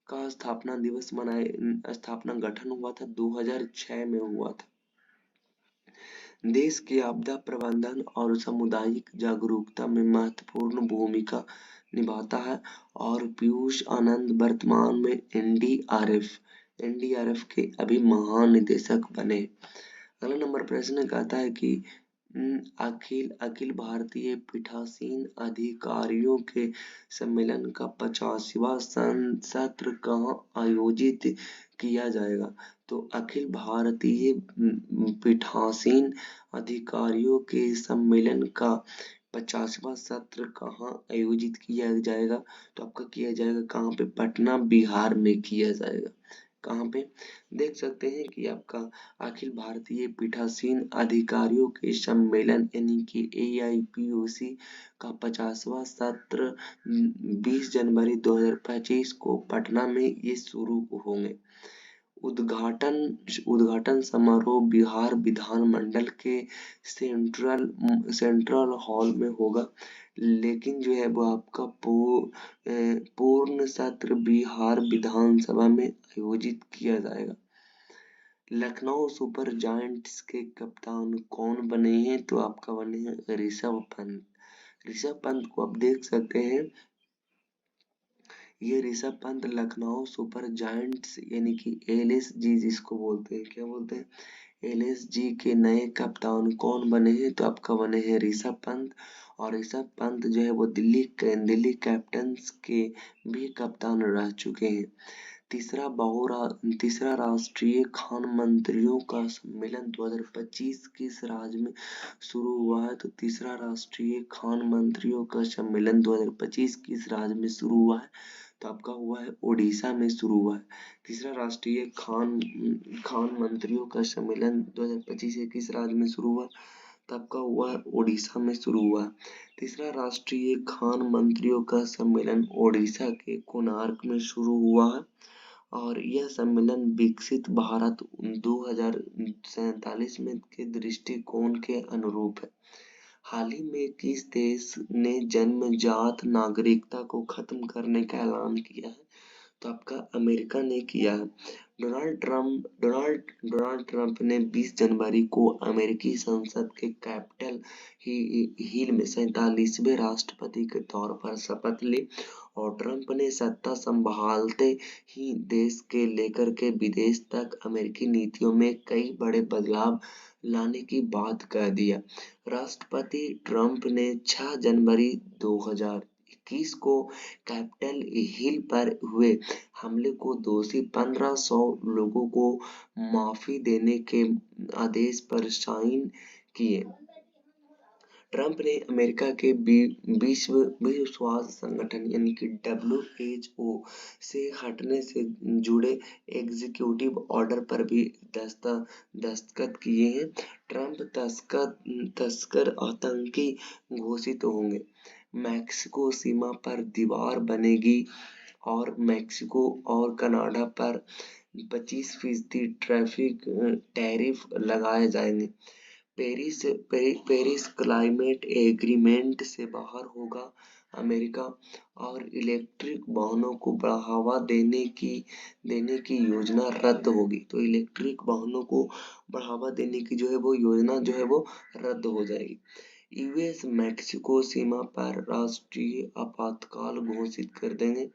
का स्थापना गठन हुआ था 2006 में हुआ था। देश के आपदा प्रबंधन और सामुदायिक जागरूकता में महत्वपूर्ण भूमिका निभाता है। और पीयूष आनंद वर्तमान में एनडीआरएफ के अभी महानिदेशक बने। अगला नंबर प्रश्न कहता है कि अखिल भारतीय पीठासीन अधिकारियों के सम्मेलन का 50वां सत्र कहाँ आयोजित किया जाएगा? तो अखिल भारतीय पीठासीन अधिकारियों के सम्मेलन का 50वां सत्र कहाँ आयोजित किया जाएगा? तो आपका किया जाएगा कहाँ पे? पटना, बिहार में किया जाएगा। कहाँ पे? देख सकते हैं कि आपका अखिल भारतीय पीठासीन अधिकारियों के सम्मेलन यानी कि AIPOC का 50वां सत्र 20 जनवरी 2025 को पटना में ये शुरू होंगे। उद्घाटन समारोह बिहार विधानमंडल के सेंट्रल हॉल में होगा। लेकिन जो है वो आपका पूर्ण सत्र बिहार विधानसभा में आयोजित किया जाएगा। लखनऊ सुपर जायंट्स के कप्तान कौन बने हैं? तो आपका बने हैं ऋषभ पंत। ऋषभ पंत को आप देख सकते हैं, ये ऋषभ पंत लखनऊ सुपर जायंट्स यानी कि LSG जिसको बोलते हैं, क्या बोलते हैं? LSG के नए कप्तान कौन बने हैं? तो आपका बने हैं ऋषभ पंत। और ऋषभ पंत जो है वो दिल्ली कैपिटल्स के भी कप्तान रह चुके हैं। तीसरा राष्ट्रीय खान मंत्रियों का सम्मेलन 2025 किस राज्य में शुरू हुआ है? तो तीसरा राष्ट्रीय खान मंत्रियों का सम्मेलन 2025 किस राज्य में शुरू हुआ है? तो आपका हुआ है ओडिशा में शुरू हुआ है। तीसरा राष्ट्रीय खान मंत्रियों का सम्मेलन 2025 से किस राज्य में शुरू हुआ? तो आपका हुआ है ओडिशा में शुरू हुआ। तीसरा राष्ट्रीय खान मंत्रियों का सम्मेलन ओडिशा के कोणार्क में शुरू हुआ है। और यह सम्मेलन विकसित भारत 2047 में के दृष्टिकोण के अनुरूप है। हाल ही में किस देश ने जन्मजात नागरिकता को खत्म करने का ऐलान किया है? तो आपका अमेरिका ने किया है। डोनाल्ड ट्रंप ने 20 जनवरी को अमेरिकी संसद के कैपिटल हिल में 47वें राष्ट्रपति के तौर पर शपथ ली। और ट्रंप ने सत्ता संभालते ही देश के लेकर के विदेश तक अमेरिकी नीतियों में कई बड़े बदलाव लाने की बात कह दिया। राष्ट्रपति ट्रंप ने 6 जनवरी 2021 को कैपिटल हिल पर हुए हमले को दोषी 1500 लोगों को माफी देने के आदेश पर साइन किए। ट्रंप ने अमेरिका के विश्व स्वास्थ्य संगठन यानी कि WHO से हटने से जुड़े एग्जीक्यूटिव ऑर्डर पर भी दस्तखत किए हैं। ट्रंप तस्कर आतंकी घोषित होंगे। मैक्सिको सीमा पर दीवार बनेगी और मैक्सिको और कनाडा पर 25% ट्रैफिक टैरिफ लगाए जाएंगे। पेरिस क्लाइमेट एग्रीमेंट से बाहर होगा अमेरिका और इलेक्ट्रिक वाहनों को बढ़ावा देने की योजना रद्द होगी। तो इलेक्ट्रिक वाहनों को बढ़ावा देने की जो है वो योजना जो है वो रद्द हो जाएगी। यूएस मैक्सिको सीमा पर राष्ट्रीय आपातकाल घोषित कर देंगे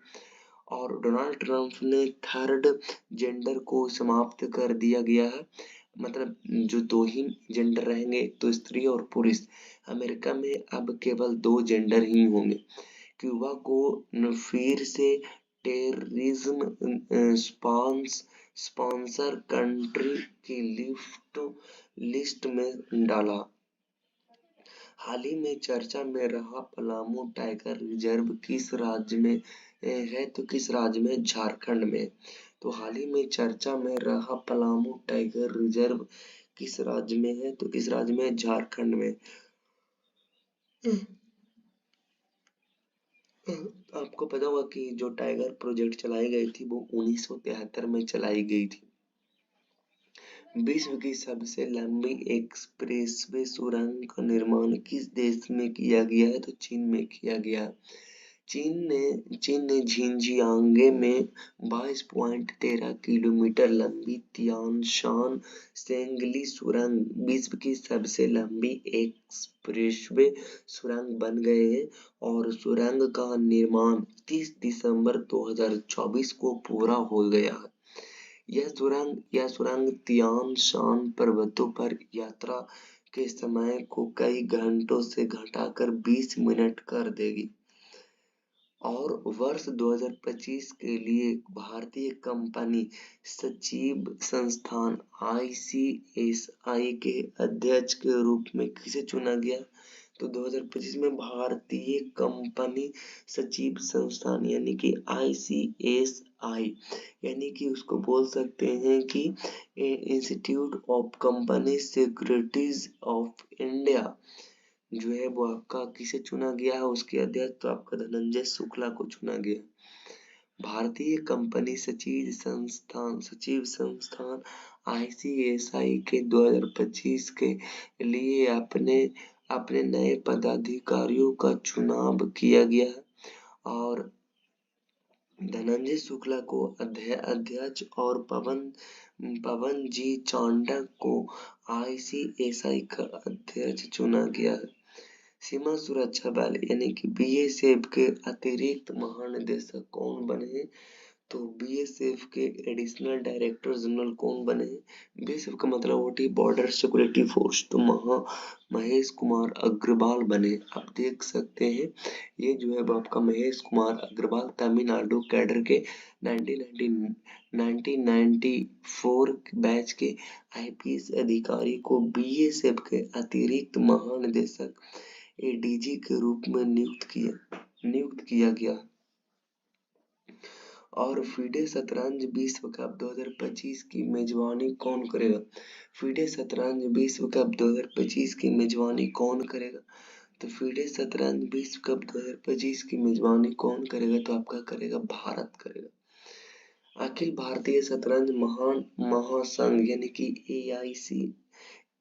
और डोनाल्ड ट्रंप ने थर्ड जेंडर को समाप्त कर दिया गया है। मतलब जो दो ही जेंडर रहेंगे, तो स्त्री और पुरुष। अमेरिका में अब केवल 2 जेंडर ही होंगे। क्यूबा को फिर से टेररिज्म स्पॉन्सर कंट्री की लिस्ट में डाला। हाल ही में चर्चा में रहा पलामू टाइगर रिजर्व किस राज्य में है? तो किस राज्य में? झारखंड में। तो हाल ही में चर्चा में रहा पलामू टाइगर रिजर्व किस राज्य में है? तो किस राज्य में? झारखंड में। आपको पता होगा कि जो टाइगर प्रोजेक्ट चलाई गई थी वो 1973 में चलाई गई थी। विश्व की सबसे लंबी एक्सप्रेसवे सुरंग का निर्माण किस देश में किया गया है? तो चीन में किया गया। चीन ने झिंजियांगे में 22.13 किलोमीटर लंबी तियानशान सेंगली सुरंग विश्व की सबसे लंबी एक्सप्रेसवे सुरंग बन गए हैं और सुरंग का निर्माण 30 दिसंबर 2024 को पूरा हो गया है। यह सुरंग तियान शान पर्वतों पर यात्रा के समय को कई घंटों से घटाकर 20 मिनट कर देगी और वर्ष 2025 के लिए भारतीय कंपनी सचिव संस्थान ICSI के अध्यक्ष के रूप में किसे चुना गया? तो 2025 में भारतीय कंपनी सचिव संस्थान यानी कि ICSI यानी कि उसको बोल सकते हैं कि institute of company securities of India जो है वो आपका किसे चुना गया है? उसके अध्यक्ष तो आपका धनंजय शुक्ला को चुना गया। भारतीय कंपनी सचिव संस्थान ICSI के 2025 के लिए अपने नए पदाधिकारियों का चुनाव किया गया है और धनंजय शुक्ला को अध्यक्ष और पवन जी चांडा को ICSI का अध्यक्ष चुना गया है। सीमा सुरक्षा बल यानी कि BSF के अतिरिक्त महानिदेशक कौन बने हैं? तो BSF के एडिशनल डायरेक्टर जनरल कौन बने हैं? BSF का मतलब होती है बॉर्डर सिक्योरिटी फोर्स। तो महेश कुमार अग्रवाल बने। आप देख सकते हैं ये जो है वो आपका महेश कुमार अग्रवाल तमिलनाडु कैडर के 1994 बैच के IPS अधिकारी को BSF के अतिरिक्त महानिदेशक ADG के रूप में नियुक्त किया गया। और फीडे शतरंज विश्व कप 2025 की मेजबानी कौन करेगा? फीडे शतरंज विश्व कप 2025 की मेजबानी कौन करेगा? तो फीडे शतरंज विश्व कप 2025 की मेजबानी कौन करेगा? तो आपका करेगा भारत करेगा। अखिल भारतीय शतरंज महासंघ यानी कि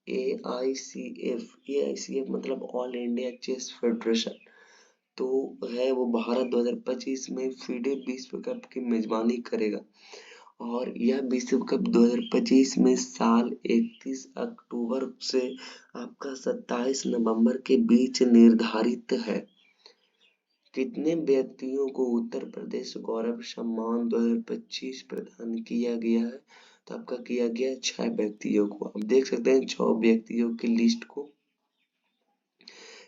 AICF मतलब ऑल इंडिया चेस फेडरेशन तो है वो भारत 2025 में फीडे विश्व कप की मेजबानी करेगा और यह विश्व कप 2025 में साल 31 अक्टूबर से आपका 27 नवंबर के बीच निर्धारित है। कितने व्यक्तियों को उत्तर प्रदेश गौरव सम्मान 2025 प्रदान किया गया है? तो आपका किया गया 6 व्यक्तियों को। आप देख सकते हैं 6 व्यक्तियों की लिस्ट को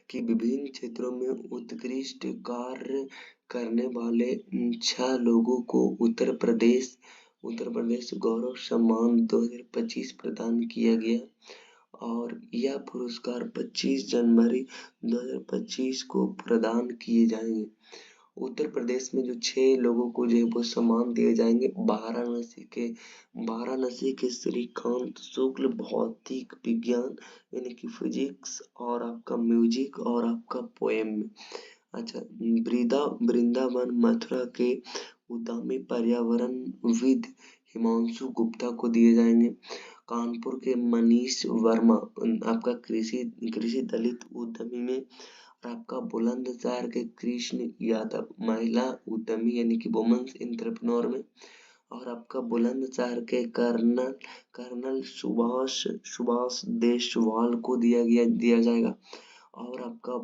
कि विभिन्न क्षेत्रों में उत्कृष्ट कार्य करने वाले 6 लोगों को उत्तर प्रदेश गौरव सम्मान 2025 प्रदान किया गया और यह पुरस्कार 25 जनवरी 2025 को प्रदान किए जाएंगे। उत्तर प्रदेश में जो 6 लोगों को जो है वो सम्मान दिए जाएंगे। वाराणसी के श्रीकांत शुक्ल भौतिक विज्ञान यानी कि फिजिक्स और आपका म्यूजिक और आपका पोएम में। अच्छा, वृंदावन मथुरा के उद्यमी पर्यावरणविद हिमांशु गुप्ता को दिए जाएंगे। कानपुर के मनीष वर्मा आपका कृषि कृषि दलित उद्यमी में। और आपका बुलंदशहर के कृष्ण यादव महिला उद्यमी यानी कि वुमेन्स एंटरप्रेन्योर में। और आपका बुलंदशहर के कर्नल कर्नल सुभाष सुभाष देशवाल को दिया जाएगा। और आपका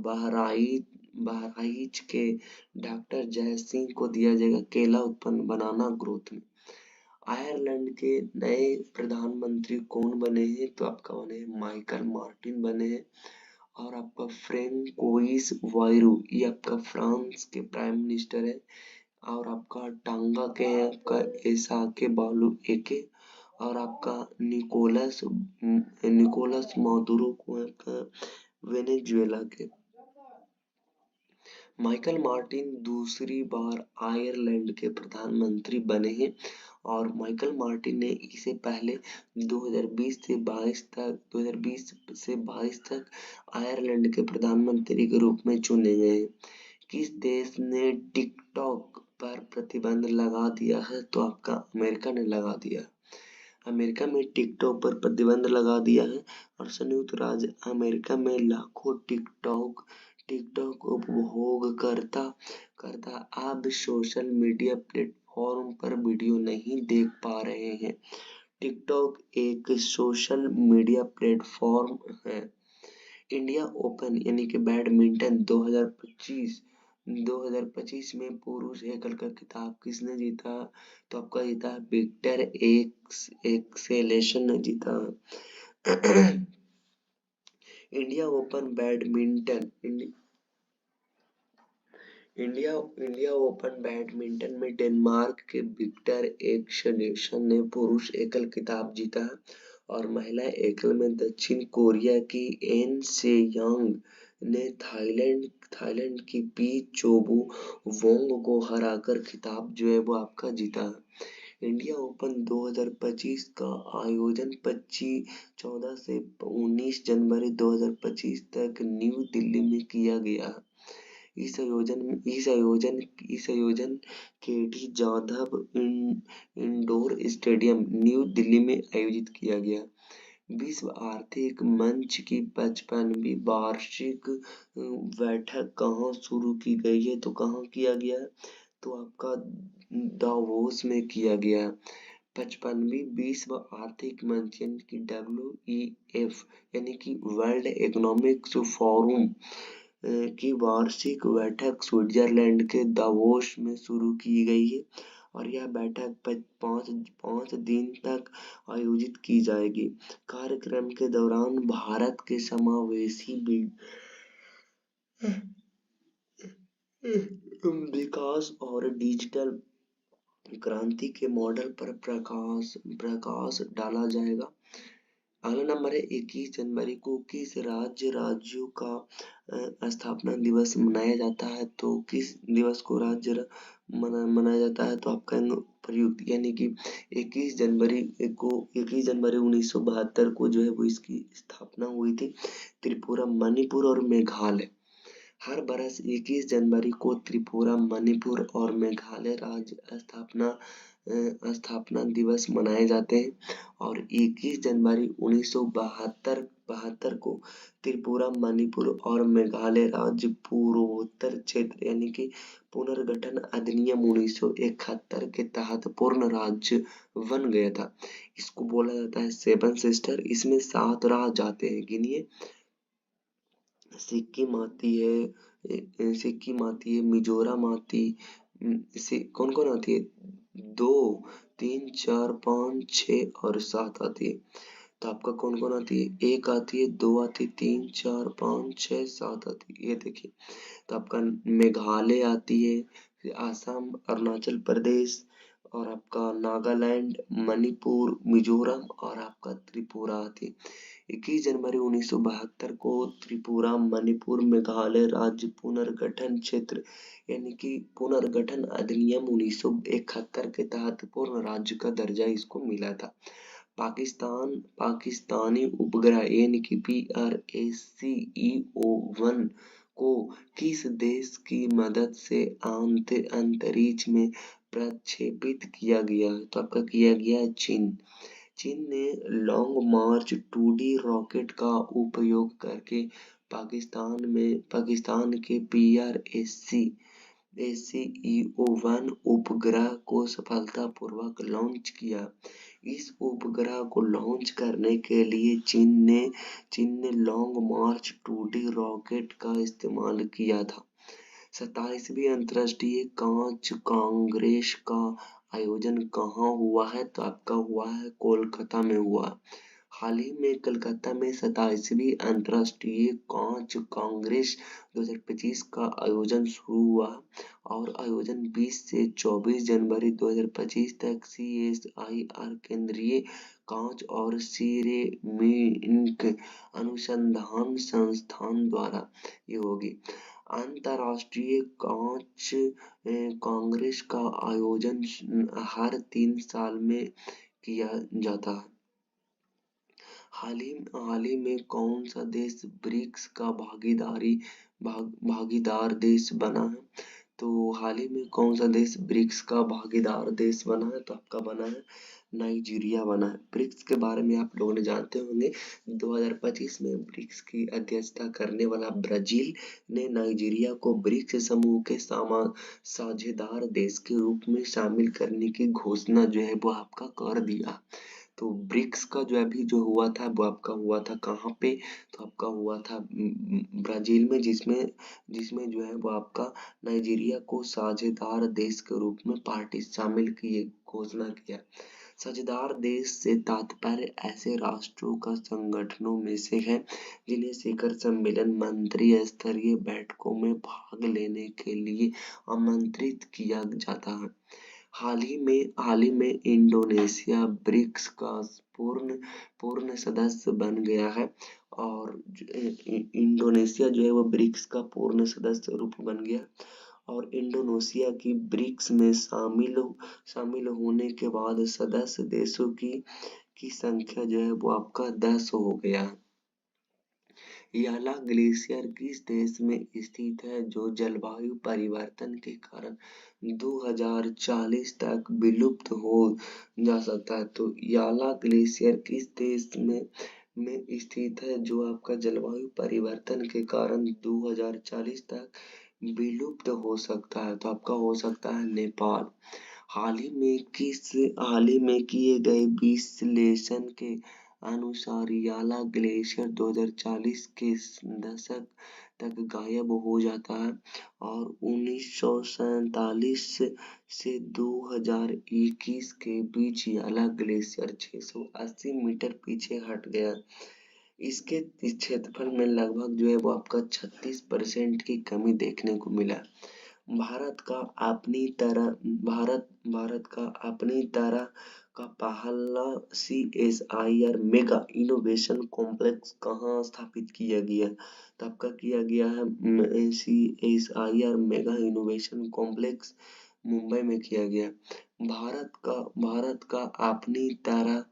बहराइच के डॉक्टर जय सिंह को दिया जाएगा केला उत्पन्न बनाना ग्रोथ में। आयरलैंड के नए प्रधानमंत्री कौन बने हैं? तो आपका बने हैं माइकल मार्टिन बने हैं। और आपका फ्रेंकोइस बायरू ये आपका फ्रांस के प्राइम मिनिस्टर है। और आपका टांगा के हैं आपका एसाके बालू एके। और आपका निकोलस मादुरो को है आपका वेनेजुएला के। माइकल मार्टिन दूसरी बार आयरलैंड के प्रधानमंत्री बने हैं। और माइकल मार्टिन ने इससे पहले 2020 से 22 तक आयरलैंड के प्रधानमंत्री के रूप में चुने गए हैं। किस देश ने टिकटॉक पर प्रतिबंध लगा दिया है? तो आपका अमेरिका ने लगा दिया। अमेरिका में टिकटॉक पर प्रतिबंध लगा दिया है। और संयुक्त राज्य अमेरिका में लाखों टिकटॉक टिकटॉक उपभोगकर्ता अब सोशल मीडिया प्लेटफॉर्म पर वीडियो नहीं देख पा रहे हैं। टिकटॉक एक सोशल मीडिया प्लेटफॉर्म है। इंडिया ओपन यानी कि बैडमिंटन 2025 में पुरुष एकल का खिताब किसने जीता? तो आपका जीता विक्टर एक्सेलेशन ने जीता। India open badminton India open badminton में डेनमार्क के विक्टर एक्सेलेसन ने पुरुष एकल खिताब जीता। और महिला एकल में दक्षिण कोरिया की एन से यांग ने थाईलैंड की पी चोबू वोंग को हराकर खिताब जो है वो आपका जीता। इंडिया ओपन 2025 का आयोजन 14 से 19 जनवरी 2025 तक न्यू दिल्ली में किया गया। इस आयोजन KD Jadhav indoor stadium new Delhi में आयोजित किया गया। विश्व आर्थिक मंच की 55वीं वार्षिक बैठक कहाँ शुरू की गई है? तो कहाँ किया गया? तो आपका दावोस में किया गया। 55वीं विश्व आर्थिक मंच यानी कि WEF यानी कि वर्ल्ड इकोनॉमिक फोरम की वार्षिक बैठक स्विट्जरलैंड के दावोस में शुरू की गई है। और यह बैठक 5 दिन तक आयोजित की जाएगी। कार्यक्रम के दौरान भारत के समावेशी विकास और डिजिटल क्रांति के मॉडल पर प्रकाश डाला जाएगा। अगला नंबर है 21 जनवरी को किस राज्यों का स्थापना दिवस मनाया जाता है? तो किस दिवस को मनाया जाता है? तो आपका प्रयुक्त यानी कि 21 जनवरी 1972 को जो है वो इसकी स्थापना हुई थी। त्रिपुरा मणिपुर और मेघालय हर बरस 21 जनवरी को त्रिपुरा मणिपुर और मेघालय राज्य स्थापना दिवस मनाए जाते हैं। और 21 जनवरी 1972 को त्रिपुरा मणिपुर और मेघालय राज्य पूर्वोत्तर क्षेत्र यानी कि पुनर्गठन अधिनियम 1971 के तहत पूर्ण राज्य बन गया था। इसको बोला जाता है सेवन सिस्टर। इसमें 7 राज्य आते हैं, गिनिए। सिक्किम आती है, मिजोरम आती से कौन कौन आती है? 2 3 4 5 6 और 7 आती है। तो आपका कौन कौन आती है? 1 आती है, 2 आती है, 3 4 5 6 7 आती है। ये देखिए, तो आपका मेघालय आती है, फिर आसाम, अरुणाचल प्रदेश और आपका नागालैंड, मणिपुर, मिजोरम और आपका त्रिपुरा आती है। 21 जनवरी 1972 को त्रिपुरा मणिपुर मेघालय राज्य पुनर्गठन क्षेत्र यानी कि पुनर्गठन अधिनियम 1971 के तहत पूर्ण राज्य का दर्जा इसको मिला था। पाकिस्तानी उपग्रह यानी कि PRACEO-1 को किस देश की मदद से अंतरिक्ष में प्रक्षेपित किया गया है? तो आपका किया गया है चीन। चीन ने लॉन्ग मार्च 2D रॉकेट का उपयोग करके पाकिस्तान के PRSC ACEO-1 उपग्रह को सफलतापूर्वक लॉन्च किया। इस उपग्रह को लॉन्च करने के लिए चीन ने लॉन्ग मार्च 2D रॉकेट का इस्तेमाल किया था। 27वीं अंतर्राष्ट्रीय कांच कांग्रेस का आयोजन कहाँ हुआ है? तो आपका हुआ है कोलकाता में हुआ। हाल ही में कलकत्ता में 27वीं अंतर्राष्ट्रीय कांच कांग्रेस 2025 का आयोजन शुरू हुआ और आयोजन 20 से 24 जनवरी 2025 तक CSIR केंद्रीय कांच और सिरेमिक अनुसंधान संस्थान द्वारा ये होगी। अंतर्राष्ट्रीय कांच कांग्रेस का आयोजन हर 3 साल में किया जाता है। हाल ही में कौन सा देश ब्रिक्स का भागीदार देश बना है? तो हाल ही में कौन सा देश ब्रिक्स का भागीदार देश बना है? तो आपका बना है नाइजीरिया बना है। ब्रिक्स के बारे में आप लोगों ने जानते होंगे 2025 में ब्रिक्स की अध्यक्षता करने वाला ब्राजील ने नाइजीरिया को ब्रिक्स समूह के साझेदार देश के रूप में शामिल करने की घोषणा जो है वो आपका कर दिया। तो ब्रिक्स का जो अभी जो हुआ था वो आपका हुआ था कहाँ पे? तो आपका हुआ था ब्राजील में, जिसमें जो है वो आपका नाइजीरिया को साझेदार देश के रूप में पार्टी शामिल किए घोषणा किया। साझेदार देश से तात्पर्य ऐसे राष्ट्रों का संगठनों में से है जिन्हें शिखर सम्मेलन मंत्री स्तरीय बैठकों में भाग लेने के लिए आमंत्रित किया जाता है। हाल ही में इंडोनेशिया ब्रिक्स का पूर्ण सदस्य बन गया है और इंडोनेशिया जो है वो ब्रिक्स का पूर्ण सदस्य रूप बन गया और इंडोनेशिया की ब्रिक्स में शामिल होने के बाद सदस्य देशों की संख्या जो है वो आपका 10 हो गया। याला ग्लेशियर किस देश में स्थित है जो जलवायु परिवर्तन के कारण 2040 तक विलुप्त हो जा सकता है? तो याला ग्लेशियर किस देश में स्थित है जो आपका जलवायु परिवर्तन के कारण 2040 तक विलुप्त हो सकता है? तो आपका हो सकता है नेपाल। हाल ही में किए गए विश्लेषण के अनुसार याला ग्लेशियर 2040 के दशक तक गायब हो जाता है और 1947 से 2021 के बीच याला ग्लेशियर 680 मीटर पीछे हट गया। इसके क्षेत्रफल में लगभग जो है वो आपका 36% की कमी देखने को मिला। भारत का अपनी तरह का पहला CSIR मेगा इनोवेशन कॉम्प्लेक्स कहाँ स्थापित किया गया? तो आपका किया गया है CSIR mega innovation complex Mumbai में किया गया। भारत का अपनी तरह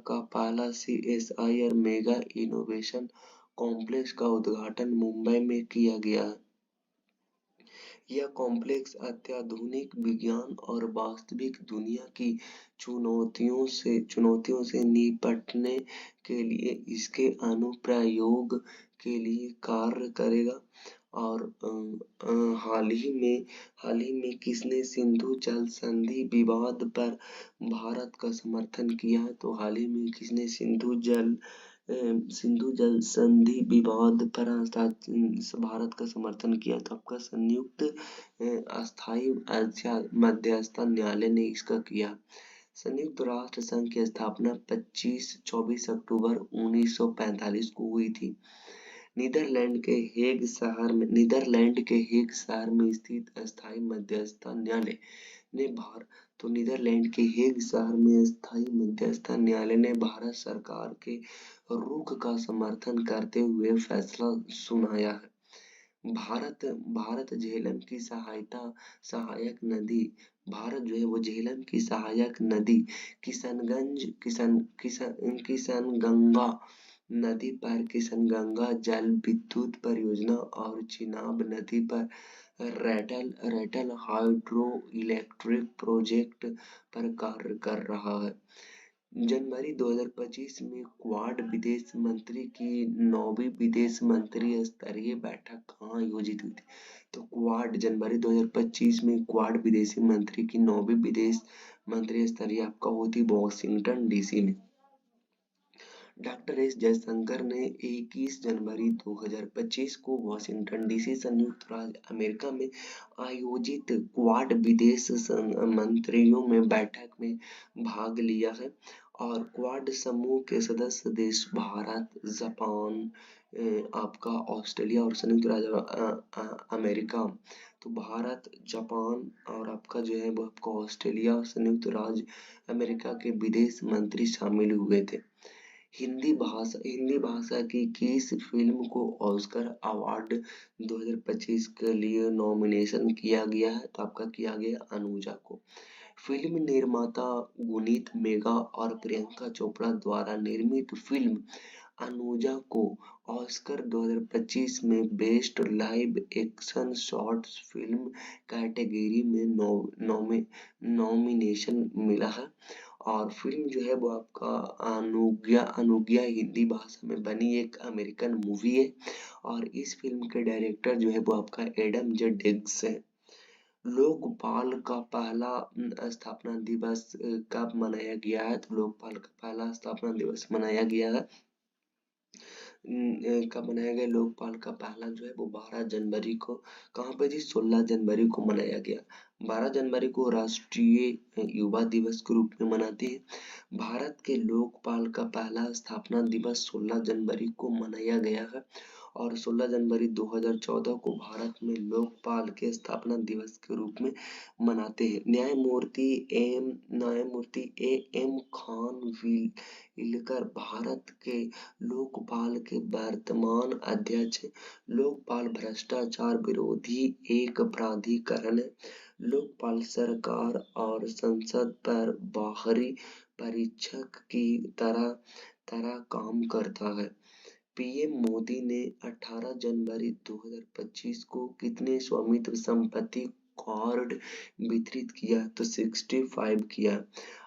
का पहला CSIR मेगा इनोवेशन कॉम्प्लेक्स का उद्घाटन मुंबई में किया गया है। यह कॉम्प्लेक्स अत्याधुनिक विज्ञान और वास्तविक दुनिया की चुनौतियों से निपटने के लिए इसके अनुप्रयोग के लिए कार्य करेगा। और हाल ही में किसने सिंधु जल संधि विवाद पर भारत का समर्थन किया है? तो हाल ही में किसने सिंधु जल संधि विवाद पर भारत का समर्थन किया? तो आपका संयुक्त अस्थायी मध्यस्थता न्यायालय ने इसका किया। संयुक्त राष्ट्र संघ की स्थापना 24 अक्टूबर 1945 को हुई थी। नीदरलैंड के हेग शहर में स्थित अस्थायी मध्यस्थता न्यायालय ने नीदरलैंड के हेग शहर में स्थायी मध्यस्थता न्यायालय ने भारत सरकार के रुख का समर्थन करते हुए फैसला सुनाया है। भारत झेलम की सहायक नदी भारत जो है वो झेलम की सहायक नदी किशनगंगा नदी पर किशनगंगा जल विद्युत परियोजना और चिनाब नदी पर Ratle Ratle hydro electric project पर कार्य कर रहा है। जनवरी 2025 में क्वाड विदेश मंत्री की 9वीं विदेश मंत्री स्तरीय बैठक कहाँ आयोजित हुई थी? तो क्वाड जनवरी 2025 में क्वाड विदेशी मंत्री की 9वीं विदेश मंत्री स्तरीय आपका होती वॉशिंगटन डीसी में। डॉक्टर एस जयशंकर ने 21 जनवरी 2025 को वॉशिंगटन डीसी संयुक्त राज्य अमेरिका में आयोजित क्वाड विदेश मंत्रियों में बैठक में भाग लिया है। और क्वाड समूह के सदस्य देश भारत, जापान, आपका ऑस्ट्रेलिया और संयुक्त राज्य अमेरिका। तो भारत, जापान और आपका जो है वो आपका ऑस्ट्रेलिया और संयुक्त राज्य अमेरिका के विदेश मंत्री शामिल हुए थे। हिंदी भाषा की किस फिल्म को ऑस्कर अवार्ड 2025 के लिए नॉमिनेशन किया गया है? तो आपका किया गया अनुजा को। फिल्म निर्माता गुनीत मेगा और प्रियंका चोपड़ा द्वारा निर्मित फिल्म अनुजा को ऑस्कर 2025 में best live action short film category में नॉमिनेशन मिला है। और फिल्म जो है वो आपका अनुज्ञा अनुज्ञा हिंदी भाषा में बनी एक अमेरिकन मूवी है। और इस फिल्म के डायरेक्टर जो है वो आपका एडम जे डिग्स है। लोकपाल का पहला स्थापना दिवस कब मनाया गया है? तो लोकपाल का पहला स्थापना दिवस मनाया गया है कब मनाया गया? लोकपाल का पहला जो है वो 12 जनवरी को। कहाँ पे जी? 16 जनवरी को मनाया गया। 12 जनवरी को राष्ट्रीय युवा दिवस के रूप में मनाते हैं। भारत के लोकपाल का पहला स्थापना दिवस 16 जनवरी को मनाया गया है। और 16 जनवरी 2014 को भारत में लोकपाल के स्थापना दिवस के रूप में मनाते हैं। न्यायमूर्ति ए एम खानविलकर भारत के लोकपाल के वर्तमान अध्यक्ष हैं। लोकपाल भ्रष्टाचार विरोधी एक प्राधिकरण है। लोकपाल सरकार और संसद पर बाहरी परीक्षक की तरह काम करता है। पीएम मोदी ने 18 जनवरी 2025 को कितने स्वामित्व संपत्ति कार्ड वितरित किया? तो 65 किया।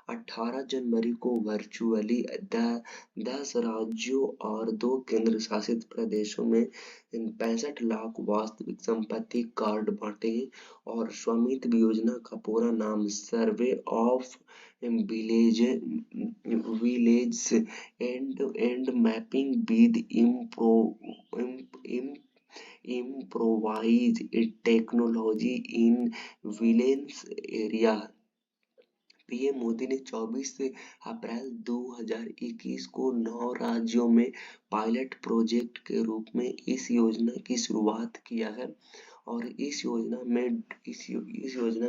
18 जनवरी को वर्चुअली 10 राज्यों और 2 केंद्र शासित प्रदेशों में 65 लाख वास्तविक संपत्ति कार्ड बांटे हैं। और स्वामित्व योजना का पूरा नाम survey of village and mapping with improvise technology in village area. PM Modi ने 24 अप्रैल 2021 को 9 राज्यों में पायलट प्रोजेक्ट के रूप में इस योजना की शुरुआत किया है। और इस योजना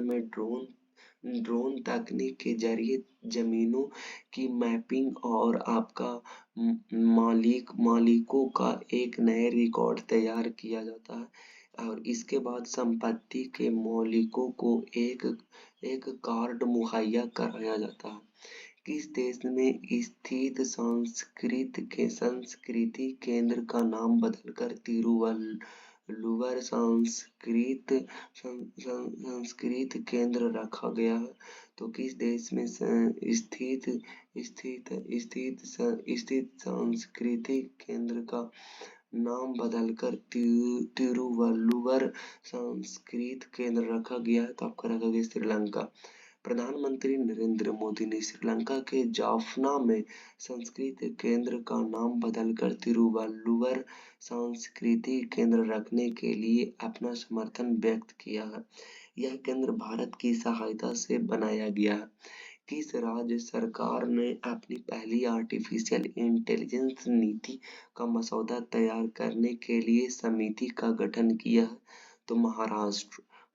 में ड्रोन तकनीक के जरिए जमीनों की मैपिंग और आपका मालिकों का एक नए रिकॉर्ड तैयार किया जाता है। और इसके बाद संपत्ति के मालिकों को एक कार्ड मुहैया कराया जाता है। किस देश में स्थित संस्कृति केंद्र का नाम बदलकर तिरुवल्लुवर संस्कृत केंद्र रखा गया है? तो किस देश में स्थित सांस्कृतिक केंद्र का नाम बदलकर तिरुवल्लुवर संस्कृत केंद्र रखा गया है? तो आपका रखा गया श्रीलंका। प्रधानमंत्री नरेंद्र मोदी ने श्रीलंका के जाफना में संस्कृत केंद्र का नाम बदलकर तिरुवल्लुवर संस्कृति केंद्र रखने के लिए अपना समर्थन व्यक्त किया है। यह केंद्र भारत की सहायता से बनाया गया है। किस राज्य सरकार ने अपनी पहली आर्टिफिशियल इंटेलिजेंस नीति का मसौदा तैयार करने के लिए समिति का गठन किया है? तो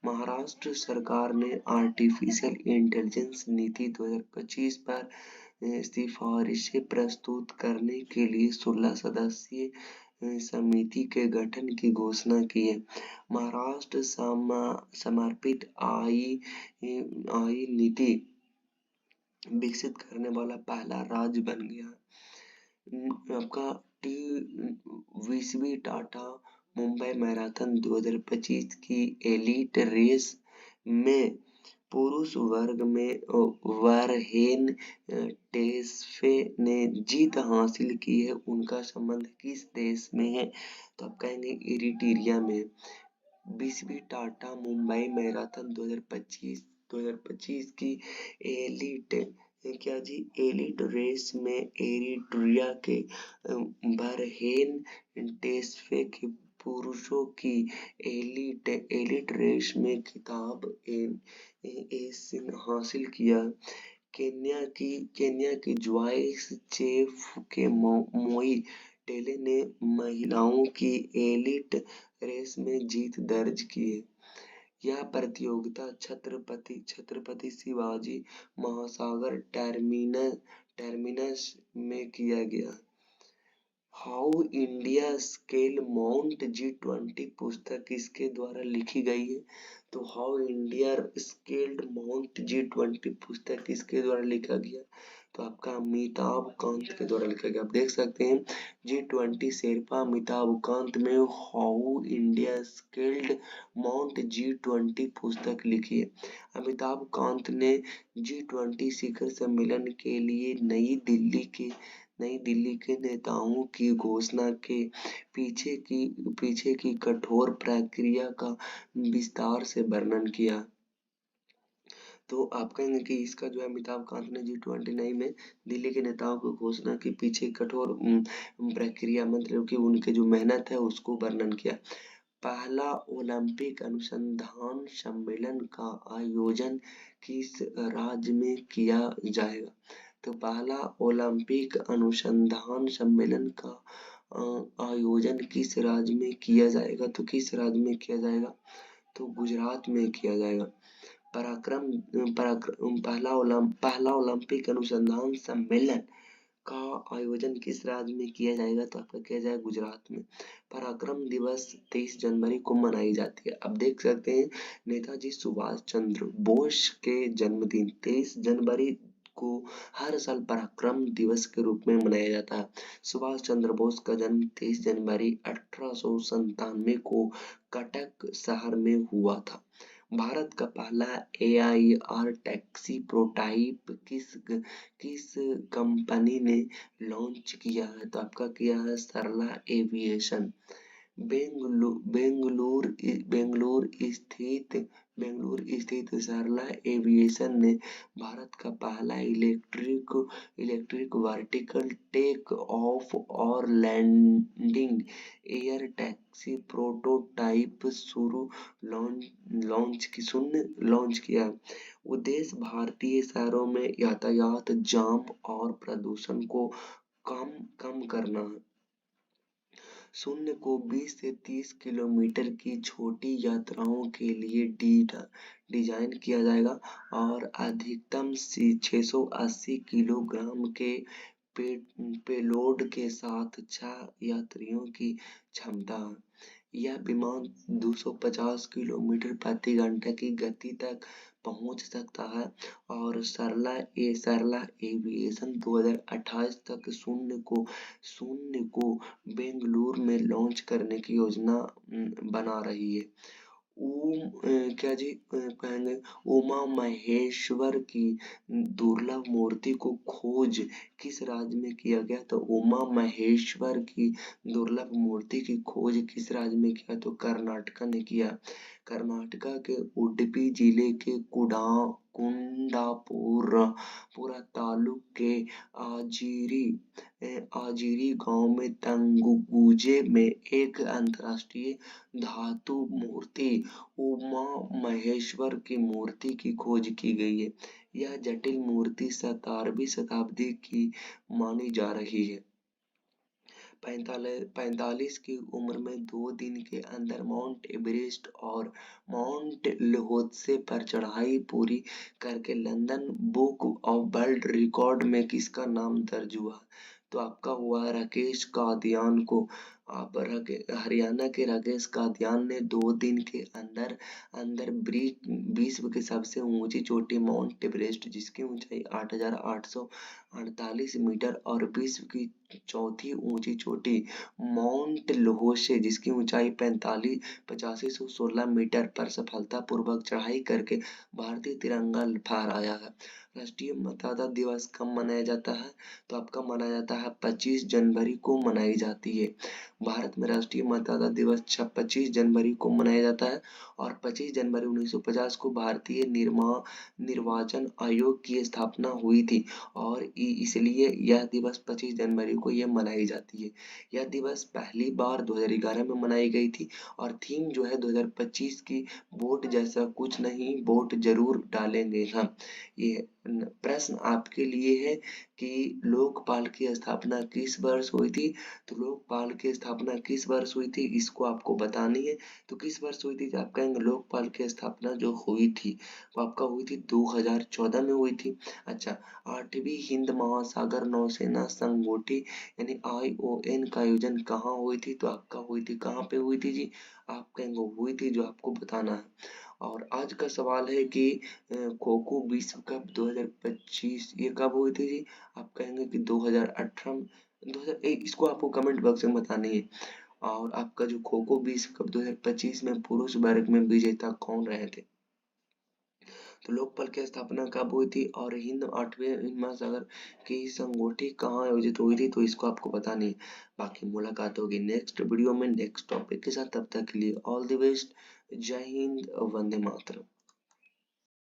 महाराष्ट्र सरकार ने आर्टिफिशियल इंटेलिजेंस नीति 2025 पर सिफारिशें प्रस्तुत करने के लिए 16 सदस्यीय समिति के गठन की घोषणा की है। महाराष्ट्र समर्पित आई नीति विकसित करने वाला पहला राज्य बन गया। आपका 20वीं टाटा मुंबई मैराथन 2025 की एलीट रेस में पुरुष वर्ग में वरहेन टेस्फे ने जीत हासिल की है। उनका संबंध किस देश में है? तो आप कहेंगे इरिट्रिया में। 20वीं टाटा मुंबई मैराथन 2025 की एलिट एलिट रेस में एरिट्रिया के बरहेन टेस्फे के पुरुषों की एलिट रेस में खिताब हासिल किया। केन्या की ज्वाइस चेफ के मोई टेले ने महिलाओं की एलिट रेस में जीत दर्ज की है। यह प्रतियोगिता छत्रपति शिवाजी महासागर टर्मिनस में किया गया। How India scale mount G20 पुस्तक किसके द्वारा लिखी गई है? तो how India scaled mount G20 पुस्तक किसके द्वारा लिखा गया? तो आपका अमिताभ कांत के द्वारा लिखा गया। आप देख सकते हैं G20 शेरपा अमिताभ कांत में how India scaled mount G20 पुस्तक लिखी है। अमिताभ कांत ने G20 शिखर सम्मेलन के लिए नई दिल्ली के नेताओं की घोषणा के पीछे की कठोर प्रक्रिया का विस्तार से वर्णन किया। तो आप कहेंगे कि इसका जो है अमिताभ कांत ने G20 नई में दिल्ली के नेताओं की घोषणा के पीछे कठोर प्रक्रिया मतलब कि उनके जो मेहनत है उसको वर्णन किया। पहला ओलंपिक अनुसंधान सम्मेलन का आयोजन किस राज्य में किया जाएगा? तो पहला ओलंपिक अनुसंधान सम्मेलन का आयोजन किस राज्य में किया जाएगा? तो किस राज्य में किया जाएगा? तो गुजरात में किया जाएगा। पहला ओलंपिक अनुसंधान सम्मेलन का आयोजन किस राज्य में किया जाएगा? तो आपका किया जाएगा गुजरात में। पराक्रम दिवस 23 जनवरी को मनाई जाती है। अब देख सकते हैं नेताजी सुभाष चंद्र बोस के जन्मदिन 23 जनवरी को हर साल पराक्रम दिवस के रूप में मनाया जाता है। सुभाष चंद्र बोस का जन्म 23 जनवरी 1897 को कटक शहर में हुआ था। भारत का पहला AIR टैक्सी प्रोटोटाइप किस कंपनी ने लॉन्च किया है? तो आपका किया है सरला एविएशन। बेंगलुरु स्थित सरला एविएशन ने भारत का पहला इलेक्ट्रिक वर्टिकल टेक ऑफ और landing air taxi prototype launch किया। उद्देश्य भारतीय शहरों में यातायात जाम और प्रदूषण को कम करना है। शून्य को 20 से 30 किलोमीटर की छोटी यात्राओं के लिए डिजाइन किया जाएगा और अधिकतम 680 किलोग्राम के पेलोड के साथ 6 यात्रियों की क्षमता है। यह विमान 250 किलोमीटर प्रति घंटा की गति तक पहुंच सकता है और सरला एविएशन 2028 तक शून्य को बेंगलुरु में लॉन्च करने की योजना बना रही है। कहेंगे उमा महेश्वर की दुर्लभ मूर्ति को खोज किस राज्य में किया गया? तो उमा महेश्वर की दुर्लभ मूर्ति की खोज किस राज्य में किया? तो कर्नाटका ने किया। कर्नाटका के उडुपी जिले के कुंडापुरा तालुक के आजिरी गांव में तंगुजे में एक अंतरराष्ट्रीय धातु मूर्ति उमा महेश्वर की मूर्ति की खोज की गई है। यह जटिल मूर्ति 17वीं शताब्दी की मानी जा रही है। 45 की उम्र में 2 दिन के अंदर माउंट एवरेस्ट और माउंट ल्होत्से पर चढ़ाई पूरी करके London book of world record में किसका नाम दर्ज हुआ? तो आपका हुआ राकेश कादियान को। हरियाणा के राकेश कादियान ने 2 दिन के अंदर विश्व की सबसे ऊंची चोटी माउंट एवरेस्ट जिसकी ऊंचाई 8,848 मीटर और विश्व की चौथी ऊंची चोटी माउंट लोहोसे, जिसकी ऊंचाई 85,816 मीटर पर सफलतापूर्वक चढ़ाई करके भारतीय तिरंगा फहराया है। राष्ट्रीय मतदाता दिवस कब मनाया जाता है? तो आपका मनाया जाता है 25 जनवरी को मनाई जाती है। भारत में राष्ट्रीय मतदाता दिवस 25 जनवरी को मनाया जाता है और 25 जनवरी 1950 को भारतीय निर्वाचन आयोग की स्थापना हुई थी और इसलिए यह दिवस 25 जनवरी को यह मनाई जाती है। यह दिवस पहली बार 2011 में मनाई गई थी और थीम जो है 2025 की वोट जैसा कुछ नहीं, वोट जरूर डालेंगे हम। ये प्रश्न आपके लिए है कि लोकपाल की स्थापना किस वर्ष हुई थी? तो लोकपाल की स्थापना किस वर्ष हुई थी इसको आपको बतानी है। तो किस वर्ष हुई थी? तो आप कहेंगे लोकपाल की स्थापना जो हुई थी वो आपका हुई थी 2014 में हुई थी। अच्छा, 8वीं हिंद महासागर नौसेना संगोष्ठी यानी ION का आयोजन कहाँ हुई थी? तो आपका हुई थी, कहाँ पे हुई थी जी? आप कहेंगे हुई थी, जो आपको बताना है। और आज का सवाल है कि खो खो विश्व कप 2025 ये कब हुई थी जी? आप कहेंगे कि 2018 में, 2001, इसको आपको कमेंट बॉक्स में बतानी है। और आपका जो खो खो विश्व कप 2025 में पुरुष वर्ग में विजेता कौन रहे थे? तो लोकपाल की स्थापना कब हुई थी और हिंद 8वें हिंद महासागर की संगोष्ठी कहाँ आयोजित हुई थी? तो इसको आपको बतानी है। बाकी मुलाकात होगी नेक्स्ट वीडियो में नेक्स्ट टॉपिक के साथ। तब तक के लिए ऑल द बेस्ट। जय हिंद, वंदे मातरम।